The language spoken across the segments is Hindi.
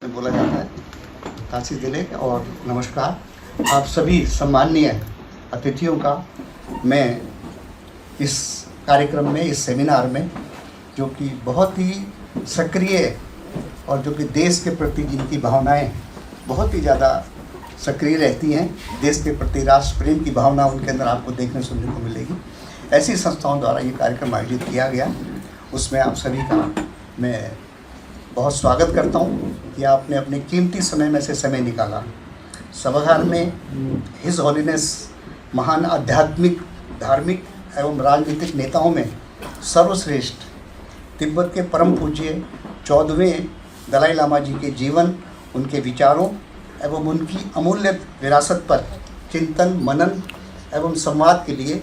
में बोला जाता है। तासी दिले और नमस्कार आप सभी सम्माननीय अतिथियों का मैं इस कार्यक्रम में, इस सेमिनार में, जो कि बहुत ही सक्रिय और जो कि देश के प्रति जिनकी भावनाएं बहुत ही ज़्यादा सक्रिय रहती हैं, देश के प्रति राष्ट्र प्रेम की भावना उनके अंदर आपको देखने सुनने को मिलेगी। ऐसी संस्थाओं द्वारा ये कार्यक्रम आयोजित किया गया, उसमें आप सभी का मैं बहुत स्वागत करता हूँ कि आपने अपने कीमती समय में से समय निकाला। सभागार में हिज हॉलीनेस महान आध्यात्मिक, धार्मिक एवं राजनीतिक नेताओं में सर्वश्रेष्ठ तिब्बत के परम पूज्य 14वें दलाई लामा जी के जीवन, उनके विचारों एवं उनकी अमूल्य विरासत पर चिंतन, मनन एवं संवाद के लिए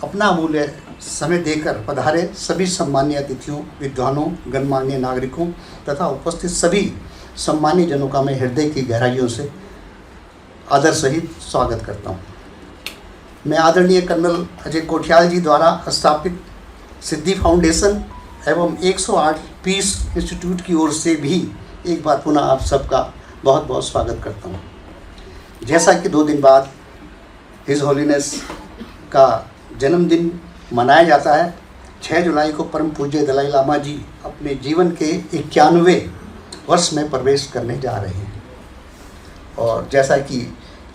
अपना अमूल्य समय देकर पधारे सभी सम्मानीय अतिथियों, विद्वानों, गणमान्य नागरिकों तथा उपस्थित सभी सम्मानीय जनों का मैं हृदय की गहराइयों से आदर सहित स्वागत करता हूँ। मैं आदरणीय कर्नल अजय कोठियाल जी द्वारा स्थापित सिद्धि फाउंडेशन एवं 108 पीस इंस्टीट्यूट की ओर से भी एक बार पुनः आप सबका बहुत बहुत स्वागत करता हूँ। जैसा कि 2 दिन बाद हिज हॉलीनेस का जन्मदिन मनाया जाता है, 6 जुलाई को परम पूज्य दलाई लामा जी अपने जीवन के 91वें वर्ष में प्रवेश करने जा रहे हैं। और जैसा कि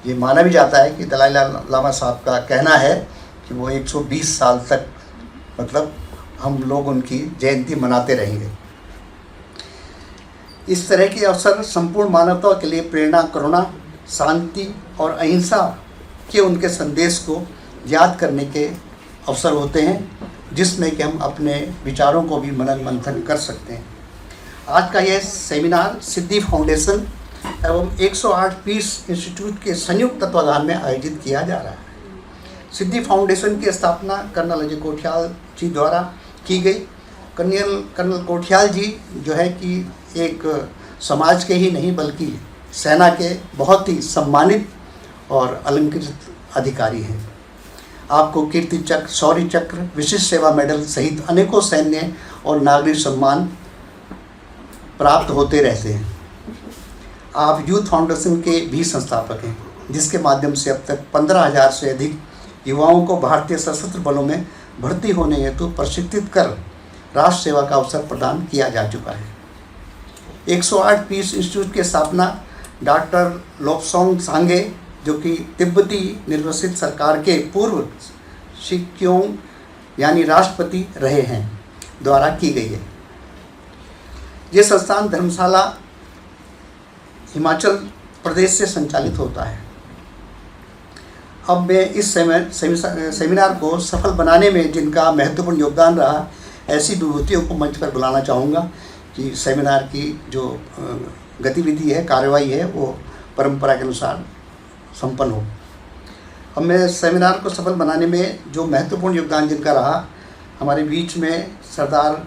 ये माना भी जाता है कि दलाई लामा साहब का कहना है कि वो 120 साल तक मतलब हम लोग उनकी जयंती मनाते रहेंगे। इस तरह के अवसर संपूर्ण मानवता के लिए प्रेरणा, करुणा, शांति और अहिंसा के उनके संदेश को याद करने के अवसर होते हैं, जिसमें कि हम अपने विचारों को भी मनन मंथन कर सकते हैं। आज का यह सेमिनार सिद्धि फाउंडेशन एवं 108 पीस इंस्टीट्यूट के संयुक्त तत्वाधान में आयोजित किया जा रहा है। सिद्धि फाउंडेशन की स्थापना कर्नल अजय कोठियाल जी द्वारा की गई। कर्नल कोठियाल जी जो है कि एक समाज के ही नहीं बल्कि सेना के बहुत ही सम्मानित और अलंकृत अधिकारी हैं। आपको कीर्ति चक्र, शौर्य चक्र, विशिष्ट सेवा मेडल सहित अनेकों सैन्य और नागरिक सम्मान प्राप्त होते रहते हैं। आप यूथ फाउंडेशन के भी संस्थापक हैं, जिसके माध्यम से अब तक 15,000 से अधिक युवाओं को भारतीय सशस्त्र बलों में भर्ती होने हेतु प्रशिक्षित कर राष्ट्र सेवा का अवसर प्रदान किया जा चुका है। 108 पीस इंस्टीट्यूट की स्थापना डॉक्टर लोब्सोंग सांगे, जो कि तिब्बती निर्वासित सरकार के पूर्व शिक्योंग यानी राष्ट्रपति रहे हैं, द्वारा की गई है। ये संस्थान धर्मशाला, हिमाचल प्रदेश से संचालित होता है। अब मैं इस सेमिनार को सफल बनाने में जिनका महत्वपूर्ण योगदान रहा, ऐसी विभूतियों को मंच पर बुलाना चाहूँगा कि सेमिनार की जो गतिविधि है, कार्यवाही है, वो परंपरा के अनुसार संपन्न हो। अब मैं सेमिनार को सफल बनाने में जो महत्वपूर्ण योगदान जिनका रहा, हमारे बीच में सरदार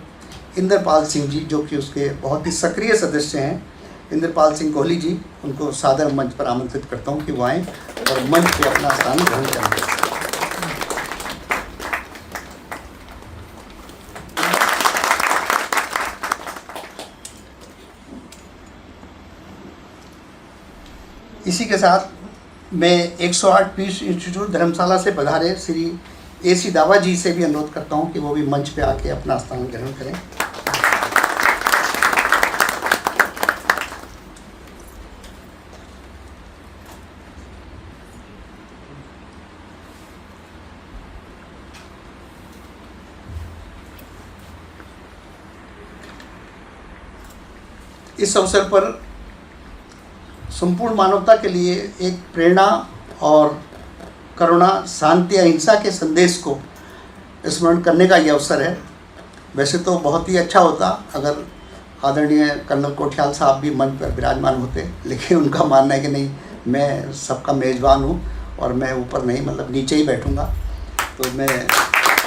इंद्रपाल सिंह जी, जो कि उसके बहुत ही सक्रिय सदस्य हैं, इंद्रपाल सिंह कोहली जी, उनको सादर मंच पर आमंत्रित करता हूं कि वो आएँ और मंच पर अपना स्थान ग्रहण करें। इसी के साथ मैं 108 पीस इंस्टीट्यूट धर्मशाला से पधारे श्री AC दावा जी से भी अनुरोध करता हूं कि वो भी मंच पे आके अपना स्थान ग्रहण करें। इस अवसर पर संपूर्ण मानवता के लिए एक प्रेरणा और करुणा, शांति, अहिंसा के संदेश को स्मरण करने का ये अवसर है। वैसे तो बहुत ही अच्छा होता अगर आदरणीय कर्नल कोठियाल साहब भी मंच पर विराजमान होते, लेकिन उनका मानना है कि नहीं, मैं सबका मेज़बान हूँ और मैं ऊपर नहीं, मतलब नीचे ही बैठूँगा। तो मैं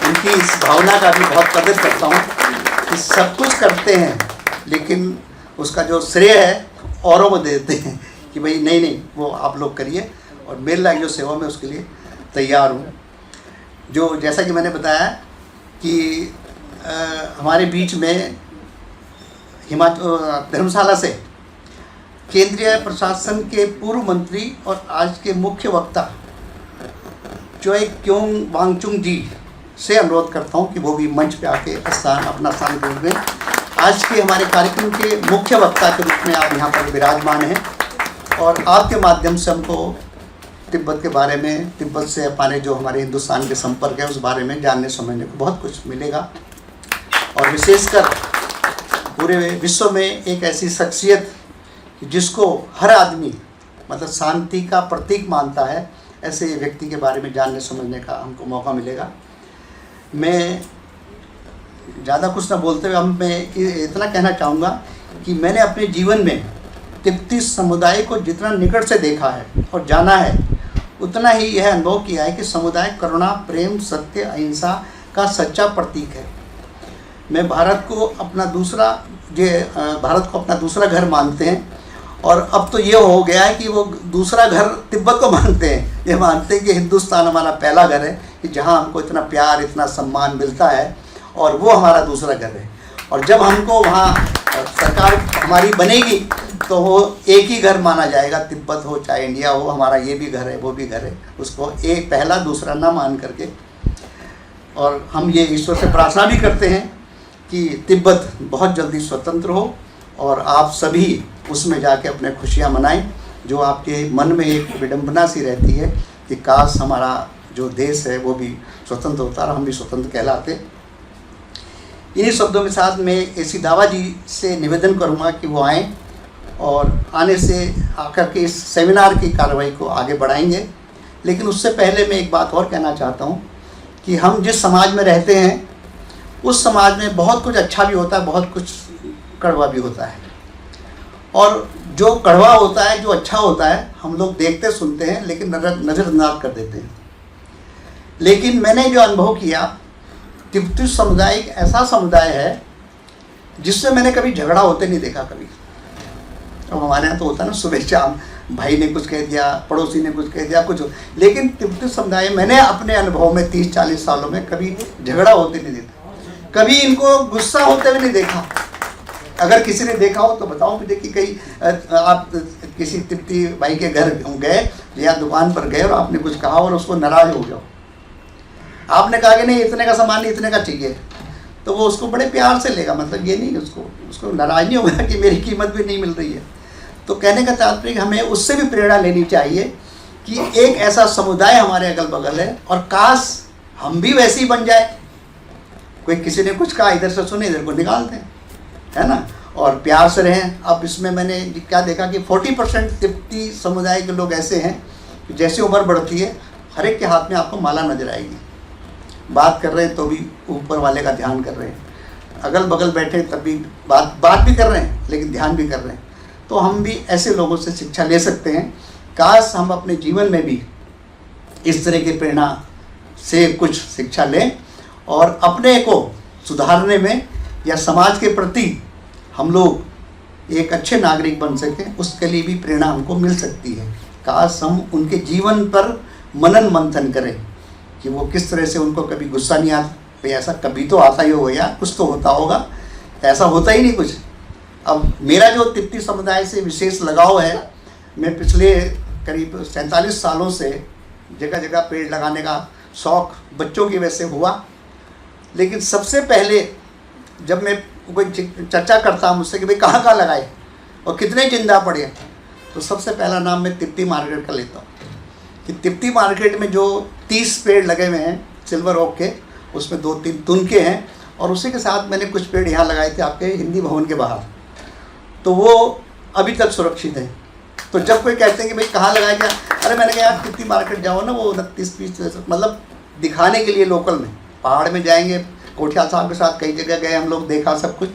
उनकी इस भावना का भी बहुत कदर करता हूँ कि सब कुछ करते हैं, लेकिन उसका जो श्रेय है औरों को देते हैं कि भाई नहीं, वो आप लोग करिए, और मेरे लायक जो सेवा में उसके लिए तैयार हूँ। जो जैसा कि मैंने बताया कि हमारे बीच में धर्मशाला से केंद्रीय प्रशासन के पूर्व मंत्री और आज के मुख्य वक्ता चोई क्योंग वांगचुंग जी से अनुरोध करता हूं कि वो भी मंच पे आके अपना स्थान ग्रहण करें। आज के हमारे कार्यक्रम के मुख्य वक्ता के रूप में आप यहाँ पर विराजमान हैं और आपके माध्यम से हमको तिब्बत के बारे में, तिब्बत से हमारे जो हमारे हिंदुस्तान के संपर्क है उस बारे में जानने समझने को बहुत कुछ मिलेगा। और विशेषकर पूरे विश्व में एक ऐसी शख्सियत जिसको हर आदमी मतलब शांति का प्रतीक मानता है, ऐसे व्यक्ति के बारे में जानने समझने का हमको मौका मिलेगा। मैं ज़्यादा कुछ ना बोलते हुए मैं इतना कहना चाहूँगा कि मैंने अपने जीवन में तिब्बती समुदाय को जितना निकट से देखा है और जाना है, उतना ही यह अनुभव किया है कि समुदाय करुणा, प्रेम, सत्य, अहिंसा का सच्चा प्रतीक है। मैं भारत को अपना दूसरा घर मानते हैं और अब तो ये हो गया है कि वो दूसरा घर तिब्बत को मानते हैं। ये मानते हैं कि हिंदुस्तान हमारा पहला घर है, कि जहाँ हमको इतना प्यार, इतना सम्मान मिलता है और वो हमारा दूसरा घर है। और जब हमको वहाँ सरकार हमारी बनेगी तो वो एक ही घर माना जाएगा, तिब्बत हो चाहे इंडिया हो, हमारा ये भी घर है वो भी घर है, उसको एक पहला दूसरा ना मान करके। और हम ये ईश्वर से प्रार्थना भी करते हैं कि तिब्बत बहुत जल्दी स्वतंत्र हो और आप सभी उसमें जाके अपने खुशियाँ मनाएं। जो आपके मन में एक विडंबना सी रहती है कि काश हमारा जो देश है वो भी स्वतंत्र होता और हम भी स्वतंत्र कहलाते। इन्हीं शब्दों के साथ मैं एसी दावा जी से निवेदन करूंगा कि वो आएँ और आने से आकर के इस सेमिनार की कार्रवाई को आगे बढ़ाएंगे। लेकिन उससे पहले मैं एक बात और कहना चाहता हूँ कि हम जिस समाज में रहते हैं उस समाज में बहुत कुछ अच्छा भी होता है, बहुत कुछ कड़वा भी होता है। और जो कड़वा होता है, जो अच्छा होता है, हम लोग देखते सुनते हैं लेकिन नज़रअंदाज कर देते हैं। लेकिन मैंने जो अनुभव किया, तिब्बती समुदाय एक ऐसा समुदाय है जिससे मैंने कभी झगड़ा होते नहीं देखा कभी। अब हमारे यहाँ तो होता है ना, सुबह शाम भाई ने कुछ कह दिया, पड़ोसी ने कुछ कह दिया, कुछ। लेकिन तिब्बती समुदाय मैंने अपने अनुभव में 30-40 सालों में कभी झगड़ा होते नहीं देखा, कभी इनको गुस्सा होते हुए नहीं देखा। अगर किसी ने देखा हो तो बताओ मुझे कि कहीं आप किसी तिब्बती भाई के घर गए या दुकान पर गए और आपने कुछ कहा और उसको नाराज़ हो गया, आपने कहा कि नहीं इतने का सामान नहीं, इतने का चाहिए, तो वो उसको बड़े प्यार से लेगा। मतलब ये नहीं उसको नाराज़ नहीं होगा कि मेरी कीमत भी नहीं मिल रही है। तो कहने का तात्पर्य हमें उससे भी प्रेरणा लेनी चाहिए कि एक ऐसा समुदाय हमारे अगल बगल है और काश हम भी वैसे ही बन जाए। कोई किसी ने कुछ कहा, इधर से सुने इधर को निकाल दें, है ना, और प्यार से रहें। अब इसमें मैंने क्या देखा कि 40% तिब्बती समुदाय के लोग ऐसे हैं कि जैसे उम्र बढ़ती है हर एक के हाथ में आपको माला नजर आएगी। बात कर रहे हैं तो भी ऊपर वाले का ध्यान कर रहे हैं, अगल बगल बैठे तब भी बात भी कर रहे हैं लेकिन ध्यान भी कर रहे हैं। तो हम भी ऐसे लोगों से शिक्षा ले सकते हैं। काश हम अपने जीवन में भी इस तरह की प्रेरणा से कुछ शिक्षा लें और अपने को सुधारने में या समाज के प्रति हम लोग एक अच्छे नागरिक बन सकें, उसके लिए भी प्रेरणा हमको मिल सकती है। काश हम उनके जीवन पर मनन मंथन करें कि वो किस तरह से, उनको कभी गुस्सा नहीं आता, भाई ऐसा कभी तो आता ही होगा यार, कुछ तो होता होगा, ऐसा होता ही नहीं कुछ। अब मेरा जो तिब्बती समुदाय से विशेष लगाव है, मैं पिछले करीब 47 सालों से जगह जगह पेड़ लगाने का शौक़ बच्चों की वजह से हुआ। लेकिन सबसे पहले जब मैं कोई चर्चा करता मुझसे कि भाई कहाँ कहाँ लगाए और कितने जिंदा पड़े, तो सबसे पहला नाम मैं तिब्बती मार्केट का लेता हूँ कि तिब्बती मार्केट में जो 30 पेड़ लगे हुए हैं सिल्वर ओक के, उसमें 2-3 तुनके हैं और उसी के साथ मैंने कुछ पेड़ यहाँ लगाए थे आपके हिंदी भवन के बाहर, तो वो अभी तक सुरक्षित है। तो जब कोई कहते हैं कि भाई कहाँ लगाया गया, अरे मैंने कहा आप तिब्बती मार्केट जाओ ना, वो 29-30 मतलब दिखाने के लिए लोकल में, पहाड़ में जाएंगे, कोठियाल साहब के साथ कई जगह गए हम लोग, देखा सब कुछ।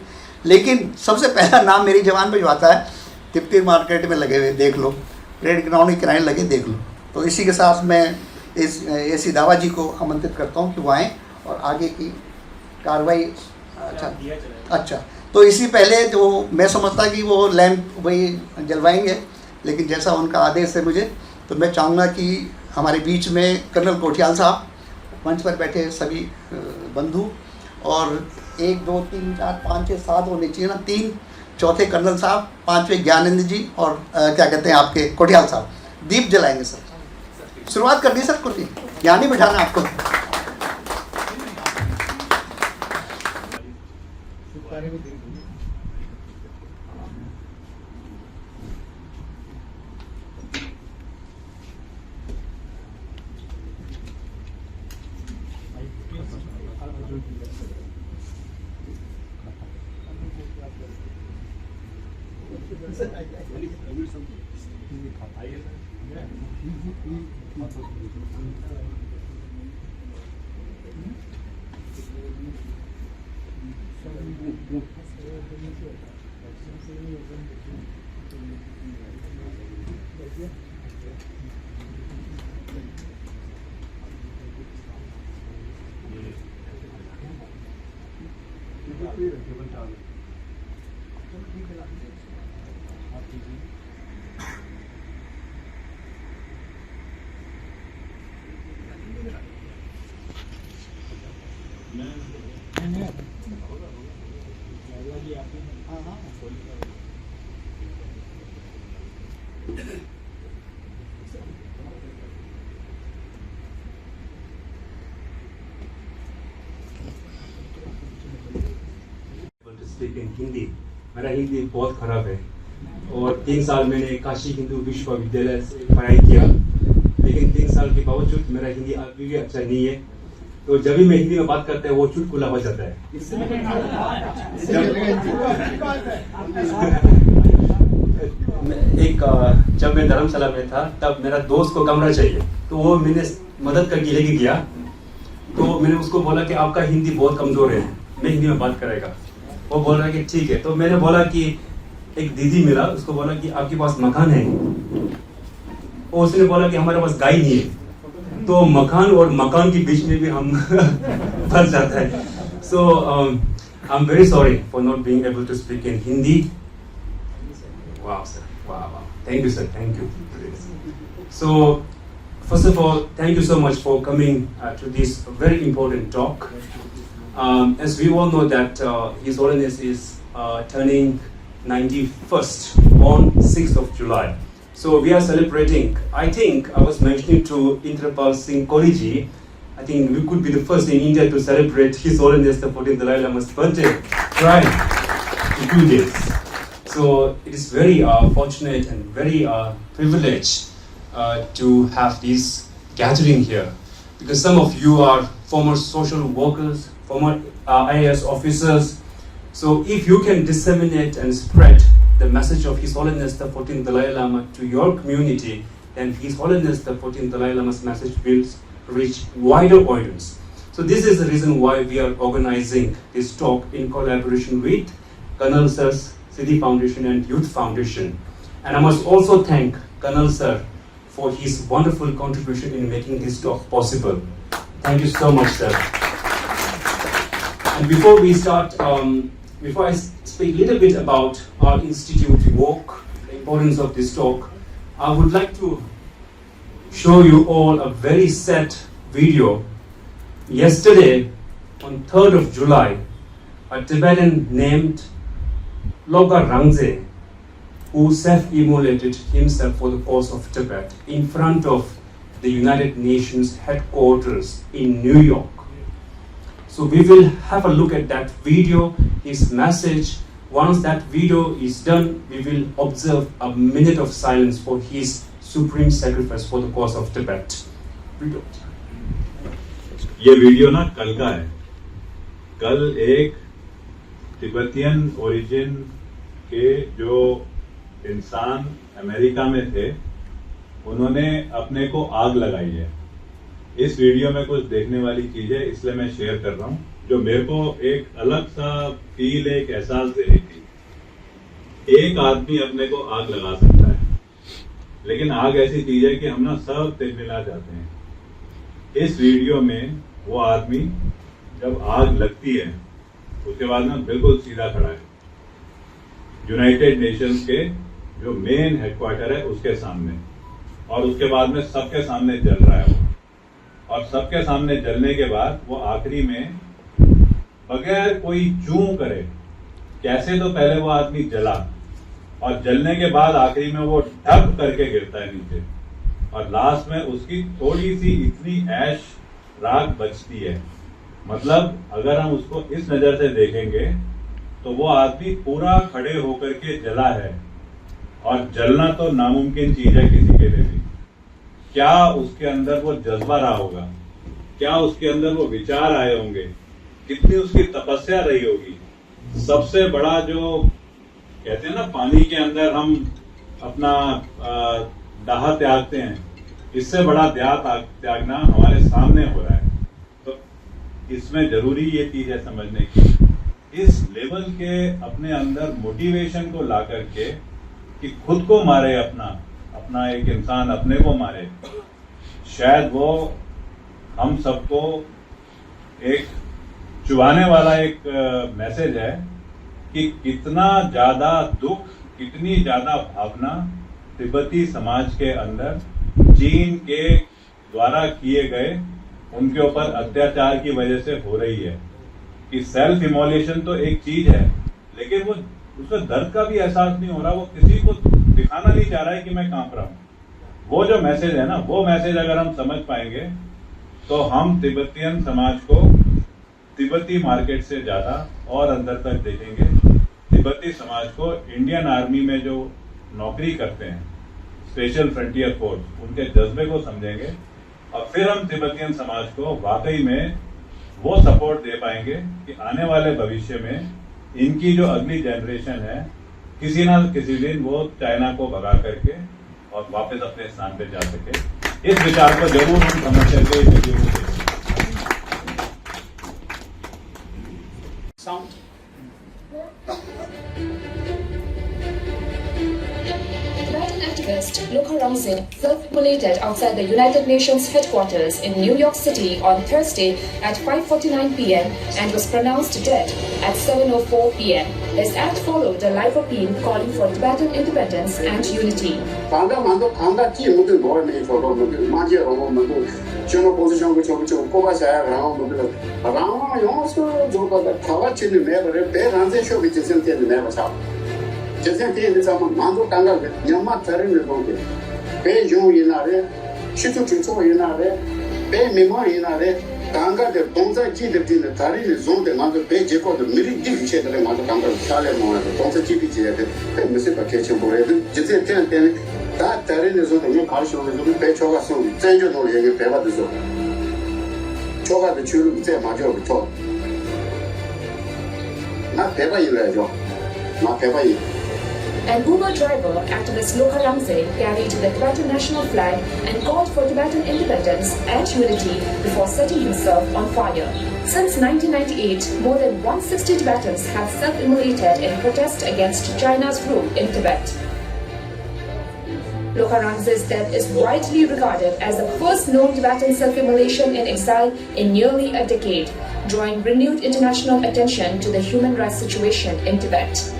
लेकिन सबसे पहला नाम मेरी जबान पे जो आता है तिब्बती मार्केट में लगे हुए, देख लो, परेड ग्राउंड के किनारे लगे, देख लो। तो इसी के साथ मैं एसी दावा जी को आमंत्रित करता हूँ कि वो आएँ और आगे की कार्रवाई। अच्छा, तो इसी पहले जो मैं समझता कि वो लैंप वही जलवाएंगे, लेकिन जैसा उनका आदेश है मुझे, तो मैं चाहूँगा कि हमारे बीच में कर्नल कोठियाल साहब, मंच पर बैठे सभी बंधु, और 1 2 3 4 5 6 7 होने चाहिए ना, चौथे कर्नल साहब, पांचवें ज्ञानेंद्र जी और क्या कहते हैं आपके कोटियाल साहब दीप जलाएंगे सर। शुरुआत करनी सर, कुछ ज्ञान ही बिठाना आपको। Speak in Hindi. मेरा हिंदी बहुत खराब है और 3 साल मैंने काशी हिंदू विश्वविद्यालय से पढ़ाई किया, लेकिन 3 साल के बावजूद मेरा हिंदी अभी भी अच्छा नहीं है। तो जब भी मैं हिंदी में बात करता है वो चुटकुला हो जाता है। जब मैं धर्मशाला में था तब मेरा दोस्त को कमरा चाहिए, तो वो मैंने मदद करके लेके गया। तो मैंने उसको बोला कि आपका हिंदी बहुत कमजोर है, मैं हिंदी में बात करेगा। वो बोल रहा है कि ठीक है। तो मैंने बोला कि एक दीदी मिला, उसको बोला कि आपके पास मकान है? और उसने बोला कि हमारे पास गाय नहीं है। तो मकान और मकान के बीच में भी हम फंस जाता है। So I am very sorry for not being able to speak in Hindi. Wow sir, wow, thank you sir, thank you. So first of all, thank you so much for coming to this very important talk. As we all know that His Holiness is turning 91st on 6th of July. So we are celebrating. I think I was mentioning to Indrapal Singh Koriji, I think we could be the first in India to celebrate His Holiness the 14th Dalai Lama's birthday, right? In 2 days. So it is very fortunate and very privileged to have this gathering here, because some of you are former social workers, former IAS officers. So if you can disseminate and spread the message of His Holiness the 14th Dalai Lama to your community, then His Holiness the 14th Dalai Lama's message will reach wider audience. So this is the reason why we are organizing this talk in collaboration with Colonel Sir's Siddhi Foundation and Youth Foundation. And I must also thank Colonel Sir for his wonderful contribution in making this talk possible. Thank you so much, sir. And before we start, before I speak a little bit about our institute work, the importance of this talk, I would like to show you all a very sad video. Yesterday, on 3rd of July, a Tibetan named Loka Rangze, who self-immolated himself for the cause of Tibet in front of the United Nations headquarters in New York. So we will have a look at that video, his message. Once that video is done, we will observe a minute of silence for his supreme sacrifice for the cause of Tibet. ये वीडियो ना कल का है। कल एक तिब्बतियन ओरिजिन के जो इंसान अमेरिका में थे, उन्होंने अपने को आग लगाई है। इस वीडियो में कुछ देखने वाली चीज है, इसलिए मैं शेयर कर रहा हूं, जो मेरे को एक अलग सा फील, एक एहसास दे रही थी। एक आदमी अपने को आग लगा सकता है, लेकिन आग ऐसी चीज है कि हम ना सब तिलमिला जाते हैं। इस वीडियो में वो आदमी जब आग लगती है, उसके बाद ना बिल्कुल सीधा खड़ा है, यूनाइटेड नेशंस के जो मेन हेडक्वार्टर है उसके सामने, और उसके बाद में सबके सामने जल रहा है वो। और सबके सामने जलने के बाद वो आखिरी में बगैर कोई चूं करे कैसे तो पहले वो आदमी जला और जलने के बाद आखिरी में वो ढक करके गिरता है नीचे और लास्ट में उसकी थोड़ी सी इतनी ऐश राख बचती है। मतलब अगर हम उसको इस नजर से देखेंगे तो वो आदमी पूरा खड़े होकर के जला है और जलना तो नामुमकिन चीज है किसी के लिए भी। क्या उसके अंदर वो जज्बा रहा होगा, क्या उसके अंदर वो विचार आए होंगे, कितनी उसकी तपस्या रही होगी। सबसे बड़ा जो कहते हैं ना पानी के अंदर हम अपना दाह त्यागते हैं, इससे बड़ा त्यागना हमारे सामने हो रहा है। तो इसमें जरूरी ये चीज है समझने की, इस लेवल के अपने अंदर मोटिवेशन को ला करके कि खुद को मारे, अपना एक इंसान अपने को मारे, शायद वो हम सबको एक चुभाने वाला एक मैसेज है कि कितना ज्यादा दुख, कितनी ज्यादा भावना तिब्बती समाज के अंदर चीन के द्वारा किए गए उनके ऊपर अत्याचार की वजह से हो रही है। कि सेल्फ इमोलेशन तो एक चीज है, लेकिन वो उसमें दर्द का भी एहसास नहीं हो रहा, वो किसी को दिखाना नहीं चाह रहा है कि मैं कांप रहा हूं। वो जो मैसेज है ना, वो मैसेज अगर हम समझ पाएंगे तो हम तिब्बतियन समाज को तिब्बती मार्केट से ज्यादा और अंदर तक देखेंगे। तिब्बती समाज को इंडियन आर्मी में जो नौकरी करते हैं, स्पेशल फ्रंटियर फोर्स, उनके जज्बे को समझेंगे और फिर हम तिब्बतियन समाज को वाकई में वो सपोर्ट दे पाएंगे कि आने वाले भविष्य में इनकी जो अगली जनरेशन है किसी ना किसी दिन वो चाइना को भगा करके और वापस अपने स्थान पे जा सके। इस विचार को जरूर हम समझ करके इस वीडियो को देखें। Tibetan activist Luka Ramzin self-immolated outside the United Nations headquarters in New York City on Thursday at 5:49 p.m. and was pronounced dead at 7:04 p.m. His act followed a live appeal calling for Tibetan independence and unity. जैसे कि निजाम मांगो टांगा न्यामा तारे में बोले पे जो ये ना रे शिशु चिंचो ये ना रे पे मिमा ये ना रे टांगा दे दोंसा की दे दिन तारे ने जोन दे मांगो पे जेको दे मिली दी विषय दे मांगो टांगा चाले मोना दे दोंसा की भी जे दे पे मिसे पके चे बोले जैसे तेन तेन ता तारे ने जोन दे खाल शो ने पे छोगा सो जेन जो नो ये पे बा दे जो छोगा दे चुरु जे माजो तो ना पे बा ये ले जो ना पे बा ये. An Uber driver, activist Luka Ramzin, carried the Tibetan national flag and called for Tibetan independence and unity before setting himself on fire. Since 1998, more than 160 Tibetans have self-immolated in protest against China's rule in Tibet. Luka Ramzin's death is widely regarded as the first known Tibetan self-immolation in exile in nearly a decade, drawing renewed international attention to the human rights situation in Tibet.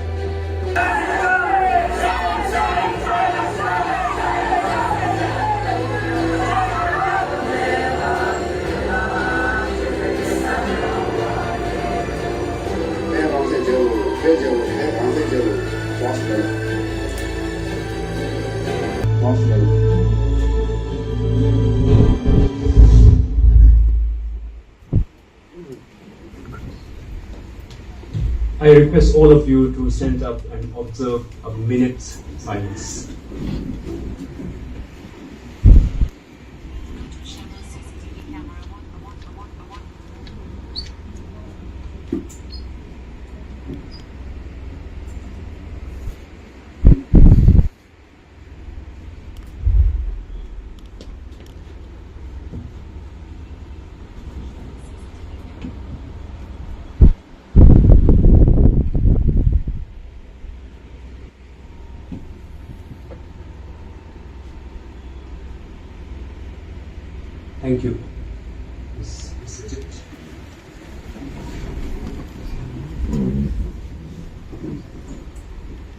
I request all of you to stand up and observe a minute's silence. Thank you.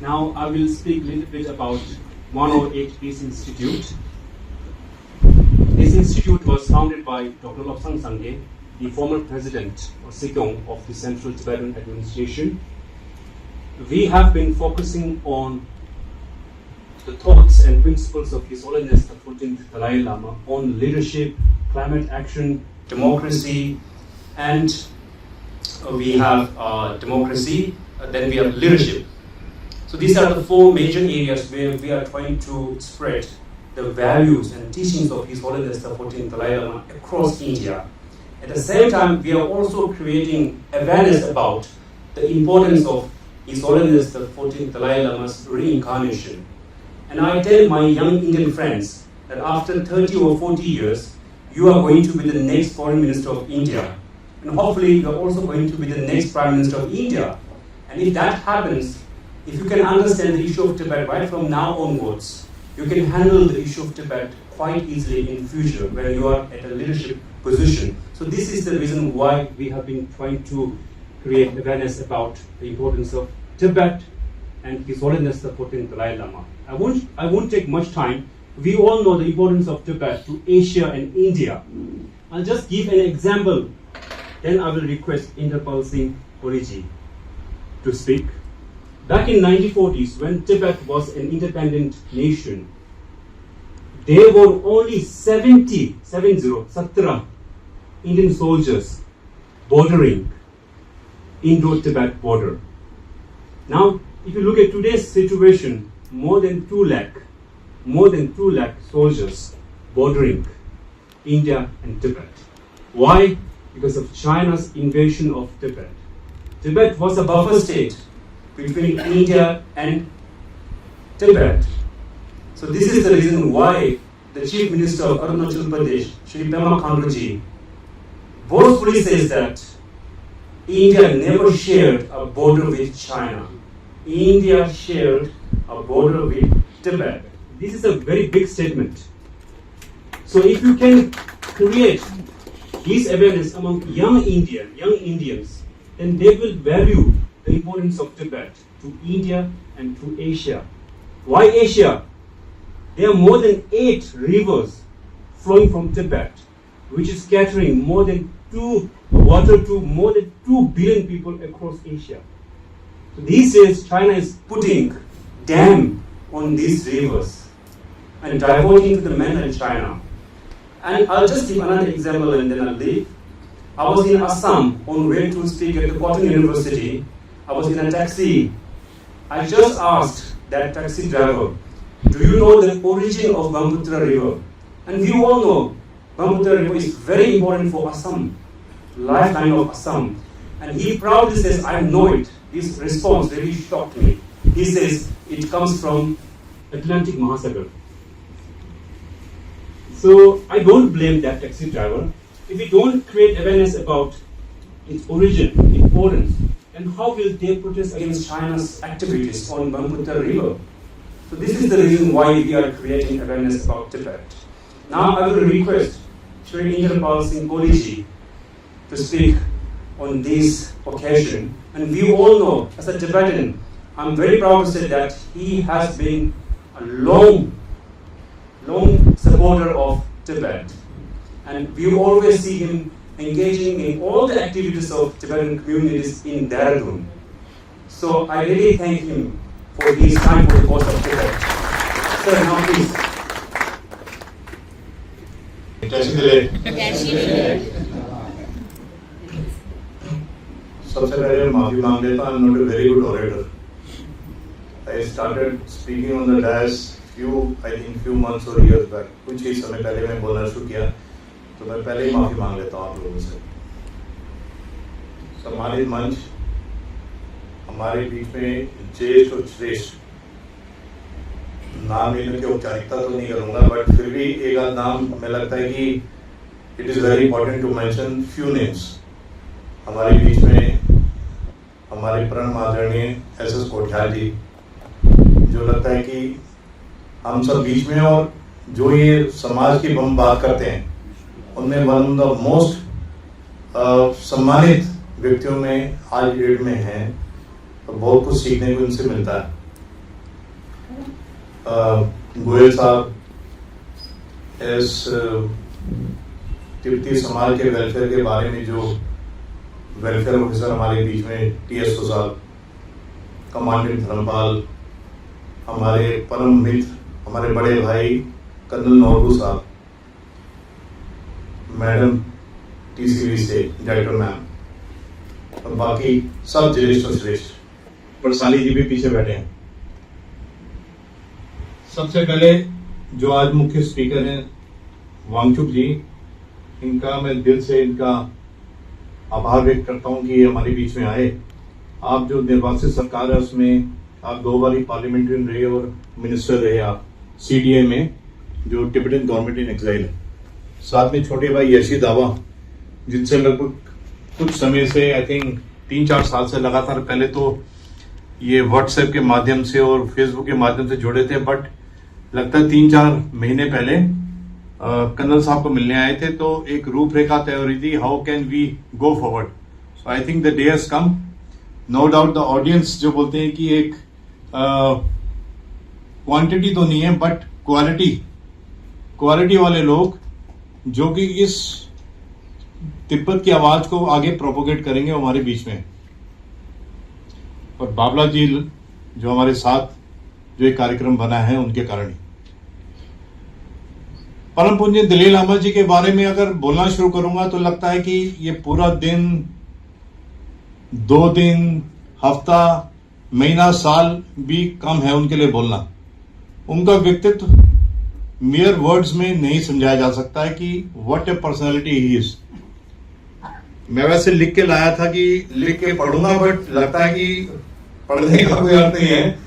Now I will speak a little bit about 108 Peace Institute. This institute was founded by Dr. Lobsang Sangye, the former president or Sikong of the Central Tibetan Administration. we have been focusing on the thoughts and principles of His Holiness the 14th Dalai Lama on leadership, climate action, democracy, and we have democracy, then we have leadership. So these are the four major areas where we are trying to spread the values and teachings of His Holiness the 14th Dalai Lama across India. At the same time, we are also creating awareness about the importance of His Holiness the 14th Dalai Lama's reincarnation. And I tell my young Indian friends that after 30 or 40 years, you are going to be the next Foreign Minister of India. And hopefully, you are also going to be the next Prime Minister of India. And if that happens, if you can understand the issue of Tibet right from now onwards, you can handle the issue of Tibet quite easily in future when you are at a leadership position. So this is the reason why we have been trying to create awareness about the importance of Tibet and His Holiness the 14th Dalai Lama. I won't take much time. We all know the importance of Tibet to Asia and India. I'll just give an example. Then I will request Inderpal Singh Oriji to speak. Back in 1940s, when Tibet was an independent nation, there were only 70 Indian soldiers bordering Indo-Tibet border. Now, if you look at today's situation, more than 2 lakh soldiers bordering India and Tibet. Why? Because of China's invasion of Tibet. Tibet was a buffer state between India and Tibet. So this is the reason why the Chief Minister of Arunachal Pradesh, Shri Pema Khandu, boastfully says that India never shared a border with China. India shared a border with Tibet. This is a very big statement. So if you can create this awareness among young Indians, then they will value the importance of Tibet to India and to Asia. Why Asia? There are more than 8 rivers flowing from Tibet, which is scattering water to more than 2 billion people across Asia. So these days, China is putting dam on these rivers and diverting to the mainland China. And I'll just give another example and then I'll leave. I was in Assam on way to speak at the Cotton University. I was in a taxi. I just asked that taxi driver, do you know the origin of Brahmaputra River? And we all know Brahmaputra River is very important for Assam, lifeline of Assam. And he proudly says, I know it. His response really shocked me. He says, it comes from Atlantic Mahasagar. So I don't blame that taxi driver. If we don't create awareness about its origin, importance, and how will they protest against China's activities on Brahmaputra River? So this is the reason why we are creating awareness about Tibet. Now I will request Shri Inderpal Singh Oriji to speak on this occasion. And we all know, as a Tibetan, I'm very proud to say that he has been a long supporter of Tibet. And we always see him engaging in all the activities of Tibetan communities in Dehradun. So I really thank him for his time for the cause of Tibet. Sir, now please. सबसे पहले माफी मांग लेता हूं. I'm not a very good orator. I started speaking on the dais few months or years back. कुछ ही समय पहले मैं बोलना शुरू किया, तो मैं पहले ही माफी मांग लेता हूं आप लोगों से. सम्मानित मंच, हमारे बीच में ज्येष्ठ और श्रेष्ठ, नाम लेने की औपचारिकता तो नहीं करूंगा, बट फिर भी एक आध नाम हमें लगता है कि it is very important to mention few names. हमारे बीच में हमारे परम आदरणीय एस.एस. कोठियाल जी, जो लगता है कि हम सब बीच में, और जो ये समाज की हम बात करते हैं उनमें वन ऑफ द मोस्ट सम्मानित व्यक्तियों में आज डेट में हैं, तो बहुत कुछ सीखने को इनसे मिलता है. गोयल साहब इस तिब्बती समाज के वेलफेयर के बारे में जो वेलफेयर ऑफिसर हमारे बीच में टी.एस. साहब, कमांडेंट धर्मपाल, हमारे परम मित्र, हमारे बड़े भाई कर्नल नौरबू साहब, मैडम टीसीबी से डायरेक्टर मैम और बाकी सब ज्येष्ठ और श्रेष्ठ। परसाली जी भी पीछे बैठे हैं। सबसे पहले जो आज मुख्य स्पीकर हैं वांगचुक जी, इनका मैं दिल से इनका आभार व्यक्त करता हूं कि ये हमारे बीच में आए। आप जो निर्वाचित सरकार है उसमें आप 2 बार पार्लियामेंट्रियन रहे और मिनिस्टर रहे आप CDA में, जो टिबेटन गवर्नमेंट इन एक्साइल है। साथ में छोटे भाई यशी दावा, जिनसे लगभग कुछ समय से आई थिंक 3-4 साल से लगातार, पहले तो ये व्हाट्सएप के माध्यम से और फेसबुक के माध्यम से जुड़े थे, बट लगता है 3-4 महीने पहले कर्नल साहब को मिलने आए थे, तो एक रूपरेखा तय हो रही थी, how can we go forward. So I think the day has come. No doubt the audience जो बोलते हैं कि एक क्वांटिटी तो नहीं है बट क्वालिटी वाले लोग जो कि इस तिब्बत की आवाज को आगे प्रोपोगेट करेंगे हमारे बीच में। और बाबला जी जो हमारे साथ जो एक कार्यक्रम बना है उनके कारण ही। परम पूज्य दलील अहमद जी के बारे में अगर बोलना शुरू करूंगा तो लगता है कि ये पूरा दिन, 2 दिन, हफ्ता, महीना, साल भी कम है उनके लिए बोलना। उनका व्यक्तित्व मेयर वर्ड्स में नहीं समझाया जा सकता है कि what A personality he is. मैं वैसे लिख के लाया था कि लिख के पढ़ूंगा, बट लगता है कि पढ़ने का कोई अर्थ नहीं है।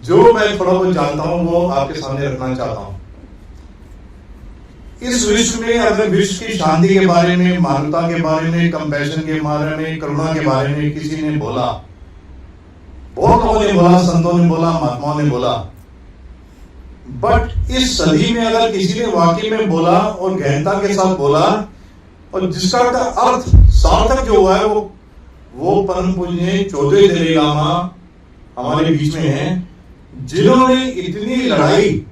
जो मैं थोड़ा बहुत जानता हूं वो आपके सामने रखना चाहता हूं। इस विश्व में अगर विश्व की शांति के बारे में, मानवता के बारे में, कंपैशन के बारे में, करुणा के बारे में किसी ने बोला, बहुत लोगों ने बोला, संतों ने बोला, महात्माओं ने बोला, बट इस सदी में अगर किसी ने वाकई में बोला और गहनता के साथ बोला और जिसका अर्थ सार्थक जो हुआ है वो परम पूज्य चौधरी दलाई लामा हमारे बीच में हैं, जिन्होंने इतनी लड़ाई,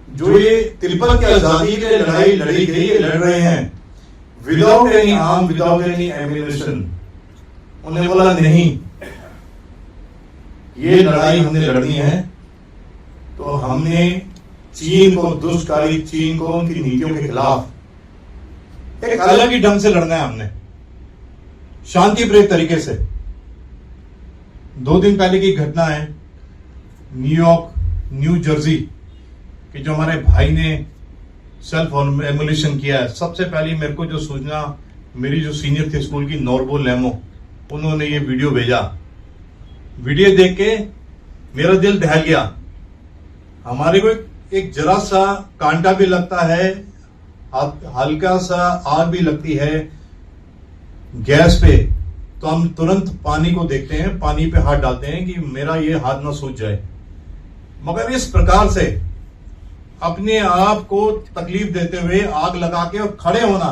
जो ये तिब्बत की आजादी के लिए लड़ाई लड़ी गई, लड़ रहे हैं without any arm, without any ammunition. उन्होंने बोला नहीं, ये लड़ाई हमने लड़नी है। तो हमने चीन को, दुष्टकारी चीन को, उनकी नीतियों के खिलाफ एक अलग ही ढंग से लड़ना है हमने, शांति प्रिय तरीके से। 2 दिन पहले की घटना है न्यूयॉर्क, न्यू जर्सी कि जो हमारे भाई ने सेल्फ एमुलेशन किया है। सबसे पहले मेरे को जो सूचना मेरी जो सीनियर थी स्कूल की, नॉर्बो लेमो, उन्होंने ये वीडियो भेजा। वीडियो देख के मेरा दिल दहल गया। हमारे को एक जरा सा कांटा भी लगता है, हल्का सा आग भी लगती है गैस पे, तो हम तुरंत पानी को देखते हैं, पानी पे हाथ डालते हैं कि मेरा ये हाथ ना सूज जाए। मगर इस प्रकार से अपने आप को तकलीफ देते हुए आग लगा के और खड़े होना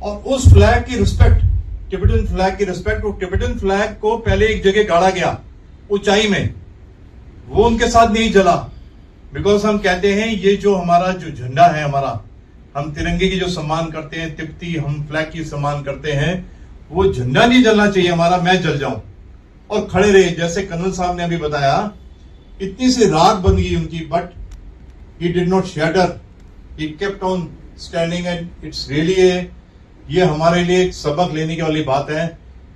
और उस फ्लैग की रिस्पेक्ट, टिबेटन फ्लैग की रिस्पेक्ट, और टिबेटन फ्लैग को पहले एक जगह गाड़ा गया ऊंचाई में, वो उनके साथ नहीं जला। बिकॉज हम कहते हैं ये जो हमारा जो झंडा है, हमारा, हम तिरंगे की जो सम्मान करते हैं, तिब्बती हम फ्लैग की सम्मान करते हैं, वो झंडा नहीं जलना चाहिए हमारा, मैं जल जाऊं। और खड़े रहे, जैसे कर्नल साहब ने अभी बताया, इतनी सी राख बन गई उनकी, but he did not shatter, he kept on standing, and it's really ये हमारे लिए एक सबक लेने की वाली बात है